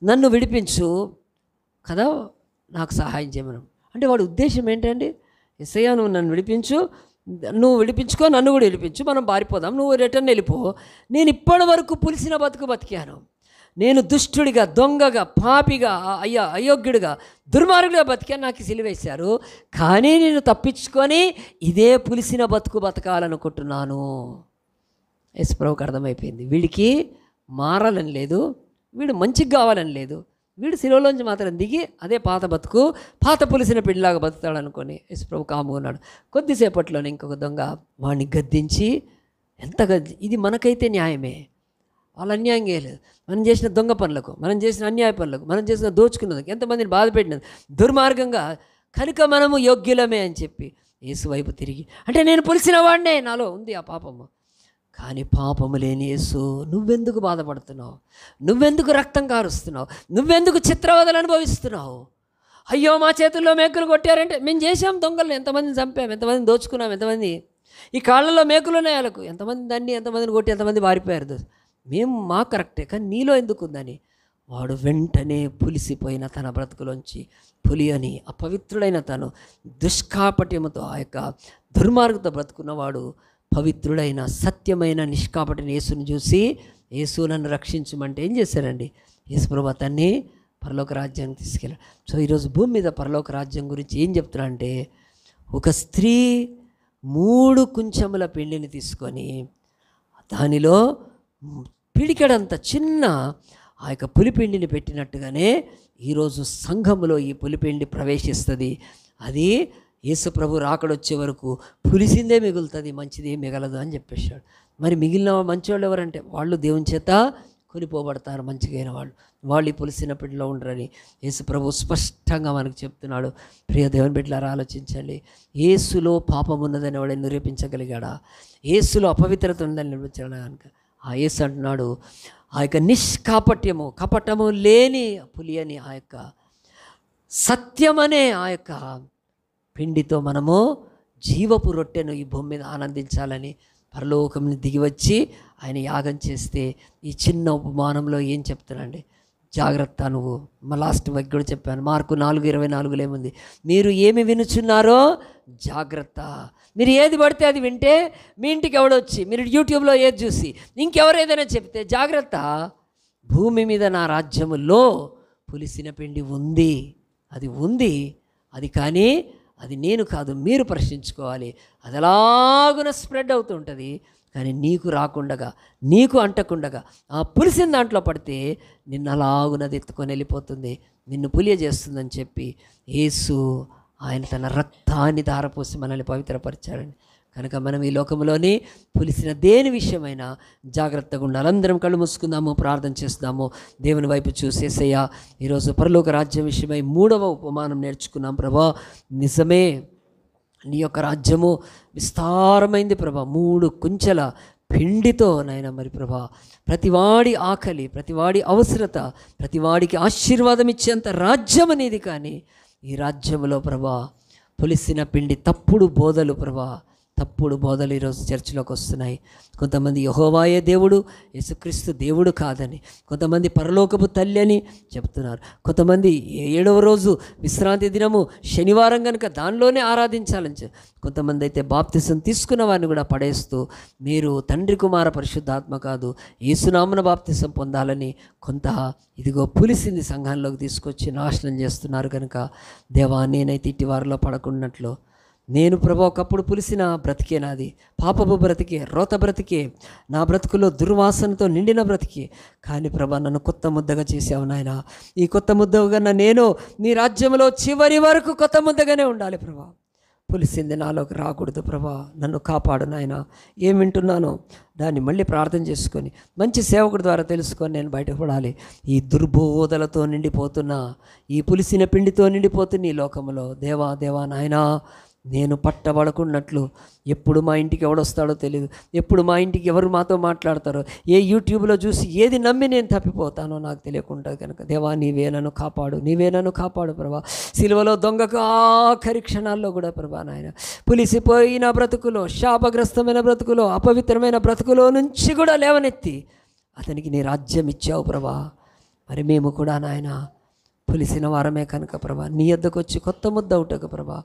నన్ను విడిపించు కదా, నాకు సహాయం చేయమను. అంటే వాడి ఉద్దేశం ఏంటండి? యేసయ్యా, నువ్వు నన్ను విడిపించు, నువ్వు విడిపించుకో, నన్ను కూడా విడిపించు, మనం పారిపోదాం, నువ్వు రిటర్న్ వెళ్ళిపో. నేను ఇప్పటి వరకు పులిసిన బతికాను, నేను దుష్టుడిగా, దొంగగా, పాపిగా, అయోగ్యుడిగా, దుర్మార్గుడిగా బతికాను, నాకు సిలువేశారు, కానీ నేను తప్పించుకొని ఇదే పులిసిన బతకాలనుకుంటున్నాను. యేసు ప్రభువుకి అర్థమైపోయింది, వీడికి మారాలని లేదు, వీడు మంచిగా కావాలని లేదు, వీడు సిలువలోంచి మాత్రం దిగి అదే పాత బతుకు, పాత పులిసిన పిండిలాగా బతుకుతాడు అనుకొని యేసు ప్రభు కాముకున్నాడు. కొద్దిసేపట్లోనే ఇంకొక దొంగ వాడిని గద్దించి, ఇది మనకైతే న్యాయమే, వాళ్ళ అన్యాయం చేయలేదు. మనం చేసిన దొంగ పనులకు, మనం చేసిన అన్యాయ పనులకు, మనం చేసిన దోచుకున్నది, ఎంతమందిని బాధ పెట్టినది దుర్మార్గంగా, కనుక మనము యోగ్యులమే అని చెప్పి యేసు వైపు తిరిగి, అంటే నేను పులిసిన వాడినే, నాలో ఉంది ఆ పాపము, కానీ పాపము లేని యేసు, నువ్వెందుకు బాధపడుతున్నావు, నువ్వెందుకు రక్తం కారుస్తున్నావు, నువ్వెందుకు చిత్రవదలు అనుభవిస్తున్నావు? అయ్యో మా చేతుల్లో మేకులు కొట్టారంటే, మేము చేసాం దొంగలను, ఎంతమందిని చంపాం, ఎంతమందిని దోచుకున్నాం, ఎంతమంది ఈ కాళ్ళలో మేకులు ఉన్నాయి వాళ్ళకు, ఎంతమంది దాన్ని ఎంతమందిని కొట్టి ఎంతమంది వారిపోయారు, మేము మా కరెక్టే, కానీ నీలో ఎందుకు ఉందని వాడు వెంటనే పులిసిపోయిన తన బ్రతుకులోంచి పులి అని అపవిత్రుడైన తను దుష్కాపట్యముతో ఆ యొక్క దుర్మార్గత బ్రతుకున్నవాడు పవిత్రుడైన సత్యమైన నిష్కాపటిని యేసుని చూసి, యేసు నన్ను రక్షించమంటే ఏం చేశారండి? యేసుప్రభు అతన్ని పరలోక రాజ్యానికి తీసుకెళ్ళాడు. సో ఈరోజు భూమి మీద పరలోక రాజ్యం గురించి ఏం చెప్తున్నా అంటే, ఒక స్త్రీ 3 కుంచెముల పిండిని తీసుకొని దానిలో పిడికెడంత చిన్న ఆ యొక్క పులిపిండిని పెట్టినట్టుగానే ఈరోజు సంఘములో ఈ పులిపిండి ప్రవేశిస్తుంది. అది యేసు ప్రభు రాకడొచ్చే వరకు పులిసిందే మిగులుతుంది, మంచిది మిగలదు అని చెప్పేశాడు. మరి మిగిలిన మంచివాళ్ళు ఎవరంటే వాళ్ళు దేవుని చేత కొనిపోబడతారు, మంచిగైన వాళ్ళు ఈ పులిసిన పిండిలో ఉండరని యేసు ప్రభు స్పష్టంగా మనకు చెప్తున్నాడు. ప్రియ దేవుని బిడ్డలారా, ఆలోచించండి. యేసులో పాపం ఉన్నదని వాడు నిరూపించగలిగాడా? యేసులో అపవిత్రత ఉందని నిరూపించడా? కనుక ఆ యేసు అంటున్నాడు, ఆ యొక్క నిష్కాపట్యము, కపటము లేని పులి అని ఆ యొక్క సత్యమనే ఆ యొక్క పిండితో మనము జీవపు రొట్టెను ఈ భూమి మీద ఆనందించాలని పరలోకంని దిగివచ్చి ఆయన యాగం చేస్తే, ఈ చిన్న ఉపమానంలో ఏం చెప్తానండి? జాగ్రత్త, నువ్వు మా లాస్ట్ వైపు కూడా చెప్పాను, Mark 4:24 ఏముంది? మీరు ఏమి వినుచున్నారో జాగ్రత్త. మీరు ఏది పడితే అది వింటే మీ ఇంటికి ఎవడొచ్చి, మీరు యూట్యూబ్లో ఏది చూసి ఇంకెవరు ఏదైనా చెప్తే జాగ్రత్త, భూమి మీద నా రాజ్యములో పులిసిన పిండి ఉంది, అది ఉంది, అది కానీ అది నేను కాదు, మీరు ప్రశ్నించుకోవాలి. అది అలాగున స్ప్రెడ్ అవుతుంటుంది, కానీ నీకు రాకుండగా, నీకు అంటకుండగా ఆ పులిసిన దాంట్లో పడితే నిన్ను అలాగునది ఎత్తుకొని వెళ్ళిపోతుంది, నిన్ను పులియ చేస్తుందని చెప్పి యేసు ఆయన తన రక్తాన్ని ధారపోసి మనల్ని పవిత్రపరిచాడండి. కనుక మనం ఈ లోకంలోని పులిసిన దేని విషయమైనా జాగ్రత్తగా ఉండాలి. అందరం కళ్ళు మూసుకుందాము, ప్రార్థన చేస్తున్నాము, దేవుని వైపు చూసేసయ్యా. ఈరోజు పరలోక రాజ్యం విషయమై 3వ ఉపమానం నేర్చుకున్నాం. ప్రభా, నిజమే నీ యొక్క రాజ్యము విస్తారమైంది ప్రభా, 3 కుంచెల పిండితో నాయన మరి ప్రభా, ప్రతివాడి ఆకలి, ప్రతివాడి అవసరత, ప్రతివాడికి ఆశీర్వాదం ఇచ్చేంత రాజ్యం అనేది. కానీ ఈ రాజ్యంలో ప్రభా పులిసిన పిండి, తప్పుడు బోధలు ప్రభా, తప్పుడు బోధలు ఈరోజు చర్చిలోకి వస్తున్నాయి. కొంతమంది యెహోవాయే దేవుడు, యేసుక్రీస్తు దేవుడు కాదని, కొంతమంది పరలోకపు తల్లి అని చెప్తున్నారు, కొంతమంది 7వ రోజు విశ్రాంతి దినము శనివారం కనుక దానిలోనే ఆరాధించాలని, కొంతమంది అయితే బాప్తిసం తీసుకున్న వారిని కూడా పడేస్తూ మీరు తండ్రి కుమార పరిశుద్ధాత్మ కాదు యేసునామమున బాప్తిసం పొందాలని కొంత ఇదిగో పులిసింది సంఘంలోకి తీసుకొచ్చి నాశనం చేస్తున్నారు. కనుక దేవా, నేనైతే ఇట్టి వారిలో పడకున్నట్లు, నేను ప్రభా ఒకప్పుడు పులిసిన బ్రతికే, నాది పాపపు బ్రతికే, రోత బ్రతికే, నా బ్రతుకులో దుర్వాసనతో నిండిన బ్రతికే. కానీ ప్రభా, నన్ను కొత్త ముద్దగా చేసావు నాయన. ఈ కొత్త ముద్దగా నేను నీ రాజ్యంలో చివరి వరకు కొత్త ముద్దగానే ఉండాలి ప్రభా. పులిసింది నాలోకి రాకూడదు ప్రభా, నన్ను కాపాడు నాయన. ఏం వింటున్నానో దాన్ని మళ్ళీ ప్రార్థన చేసుకొని మంచి సేవకుడి ద్వారా తెలుసుకొని నేను బయటపడాలి. ఈ దుర్బోధలతో నిండిపోతున్న, ఈ పులిసిన పిండితో నిండిపోతున్న ఈ లోకంలో దేవా దేవా నాయనా, నేను పట్టబడకున్నట్లు, ఎప్పుడు మా ఇంటికి ఎవడొస్తాడో తెలియదు, ఎప్పుడు మా ఇంటికి ఎవరు మాతో మాట్లాడతారో, ఏ యూట్యూబ్లో చూసి ఏది నమ్మి నేను తప్పిపోతానో నాకు తెలియకుండా. కనుక దేవా, నీవే నన్ను కాపాడు, నీవే నన్ను కాపాడు ప్రభా. సిలువలో దొంగకు ఆఖరి క్షణాల్లో కూడా ప్రభా నాయన, పులిసిపోయిన బ్రతుకులో, శాపగ్రస్తమైన బ్రతుకులో, అపవిత్రమైన బ్రతుకులో నుంచి కూడా లేవనెత్తి అతనికి నీ రాజ్యం ఇచ్చావు ప్రభా. మరి మేము కూడా నాయన పులిసిన వారమే కనుక ప్రభా, నీ యొద్దకు వచ్చి కొత్త ముద్ద అవుటకు ప్రభా,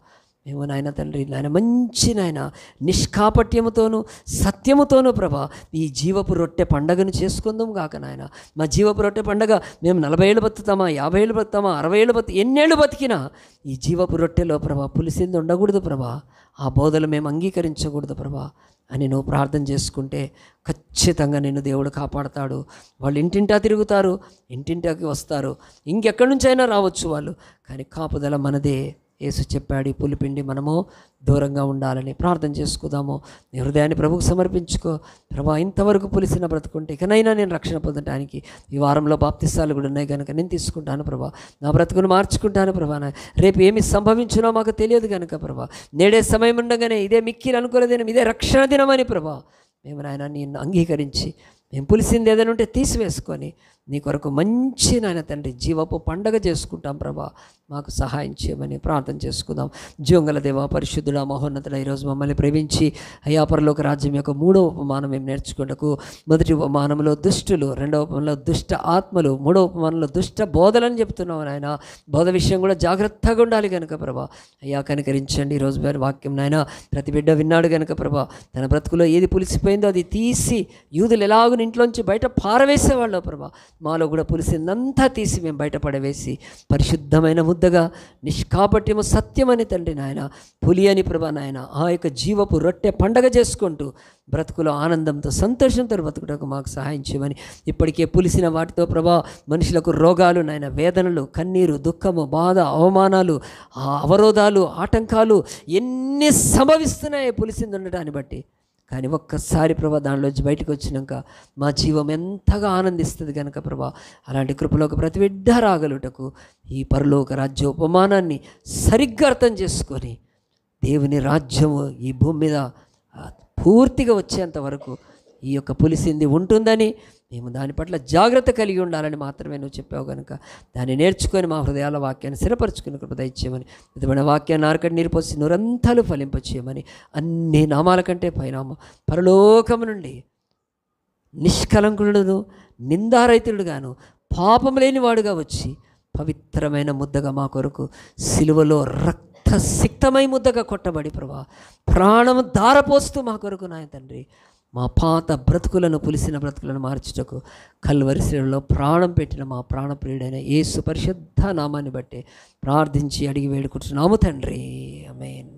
మేము నాయన తండ్రి నాయన మంచి నాయన నిష్కాపట్యముతోనూ సత్యముతోనూ ప్రభా ఈ జీవపు రొట్టె పండగను చేసుకుందాం కాక నాయన. మా జీవపు రొట్టె పండగ మేము 40 ఏళ్ళు బతుకుతామా, 50 ఏళ్ళు బతుకుతామా, 60 ఏళ్ళు ఎన్నేళ్ళు బతికినా ఈ జీవపు రొట్టెలో ప్రభా పులిసింది ఉండకూడదు ప్రభా. ఆ బోధలు మేము అంగీకరించకూడదు ప్రభా అని నువ్వు ప్రార్థన చేసుకుంటే ఖచ్చితంగా నిన్ను దేవుడు కాపాడతాడు. వాళ్ళు ఇంటింటా తిరుగుతారు, ఇంటింటాకి వస్తారు, ఇంకెక్కడి నుంచైనా రావచ్చు వాళ్ళు, కానీ కాపుదల మనదే. యేసు చెప్పాడు, ఈ పులిపిండి మనము దూరంగా ఉండాలని. ప్రార్థన చేసుకుందాము. నీ హృదయాన్ని ప్రభువుకు సమర్పించుకో. ప్రభా, ఇంతవరకు పులిసిన బ్రతుకుంటే ఇకనైనా నేను రక్షణ పొందడానికి ఈ వారంలో బాప్తిసాలు కూడా ఉన్నాయి కనుక నేను తీసుకుంటాను ప్రభా. నా బ్రతుకును మార్చుకుంటాను ప్రభా. రేపు ఏమి సంభవించునో మాకు తెలియదు కనుక ప్రభా, నేడే సమయం ఉండగానే ఇదే మిక్కిలు అనుకునే దినం, ఇదే రక్షణ దినం అని ప్రభా మేము నాయన నిన్ను అంగీకరించి మేము పులిసింది ఏదైనా ఉంటే తీసివేసుకొని నీ కొరకు మంచి నాయన తండ్రి జీవపు పండగ చేసుకుంటాం ప్రభా. మాకు సహాయం చేయమని ప్రార్థన చేసుకుందాం. జీవంగల దేవా, పరిశుద్ధుడా, మహోన్నతుడా, ఈరోజు మమ్మల్ని ప్రేమించి అయ్యా పరలోక రాజ్యం యొక్క 3వ ఉపమానం మేము నేర్చుకుంటకు, మొదటి ఉపమానంలో దుష్టులు, 2వ ఉపమానంలో దుష్ట ఆత్మలు, 3వ ఉపమానంలో దుష్ట బోధలని చెప్తున్నావు నాయన. బోధ విషయం కూడా జాగ్రత్తగా ఉండాలి కనుక ప్రభా అయ్యా కనికరించండి. ఈరోజు వాక్యం నాయన ప్రతి బిడ్డ విన్నాడు కనుక ప్రభా తన బ్రతుకులో ఏది పులిసిపోయిందో అది తీసి యూదులు ఎలాగో ఇంట్లోంచి బయట పారవేసేవాళ్ళు ప్రభా, మాలో కూడా పులిసిందంతా తీసి మేము బయట పడవేసి పరిశుద్ధమైన ముద్దగా నిష్కాపట్యము సత్యమని తండ్రి నాయన పులి అని ప్రభా నాయన ఆ యొక్క జీవపు రొట్టె పండగ చేసుకుంటూ బ్రతుకులో ఆనందంతో సంతోషంతో బ్రతుకుటకు మాకు సహాయం చేయమని, ఇప్పటికే పులిసిన వాటితో ప్రభా మనుషులకు రోగాలు నాయన, వేదనలు, కన్నీరు, దుఃఖము, బాధ, అవమానాలు, అవరోధాలు, ఆటంకాలు ఎన్ని సంభవిస్తున్నాయి పులిసింది ఉండటాన్ని బట్టి. కానీ ఒక్కసారి ప్రభా దానిలోంచి బయటకు వచ్చినాక మా జీవం ఎంతగా ఆనందిస్తుంది కనుక ప్రభా అలాంటి కృపలోకి ప్రతి బిడ్డ రాగలుటకు ఈ పరలోక రాజ్య ఉపమానాన్ని సరిగ్గా అర్థం చేసుకొని దేవుని రాజ్యము ఈ భూమి మీద పూర్తిగా వచ్చేంత వరకు ఈ యొక్క పులిసింది ఉంటుందని మేము దాని పట్ల జాగ్రత్త కలిగి ఉండాలని మాత్రమే నువ్వు చెప్పావు కనుక దాన్ని నేర్చుకొని మా హృదయాల వాక్యాన్ని స్థిరపరచుకుని కృప దయచేయమని, విధమైన వాక్యాన్ని ఆరకటి నీరు పోసి నూరంతాలు ఫలింపచేయమని, అన్ని నామాల కంటే పైనామం పరలోకము నుండి నిష్కలంకుడును నిందారహితుడుగాను పాపం లేనివాడుగా వచ్చి పవిత్రమైన ముద్దగా మా కొరకు సిలువలో రక్తసిక్తమై ముద్దగా కొట్టబడి ప్రభా ప్రాణము ధారపోస్తూ మా కొరకు నాయ తండ్రి మా పాత బ్రతుకులను, పులిసిన బ్రతుకులను మార్చుటకు కల్వరి శిలువలో ప్రాణం పెట్టిన మా ప్రాణప్రియుడైన యేసు పరిశుద్ధ నామాన్ని బట్టి ప్రార్థించి అడిగి వేడుకుంటున్నాము తండ్రి. ఆమేన్.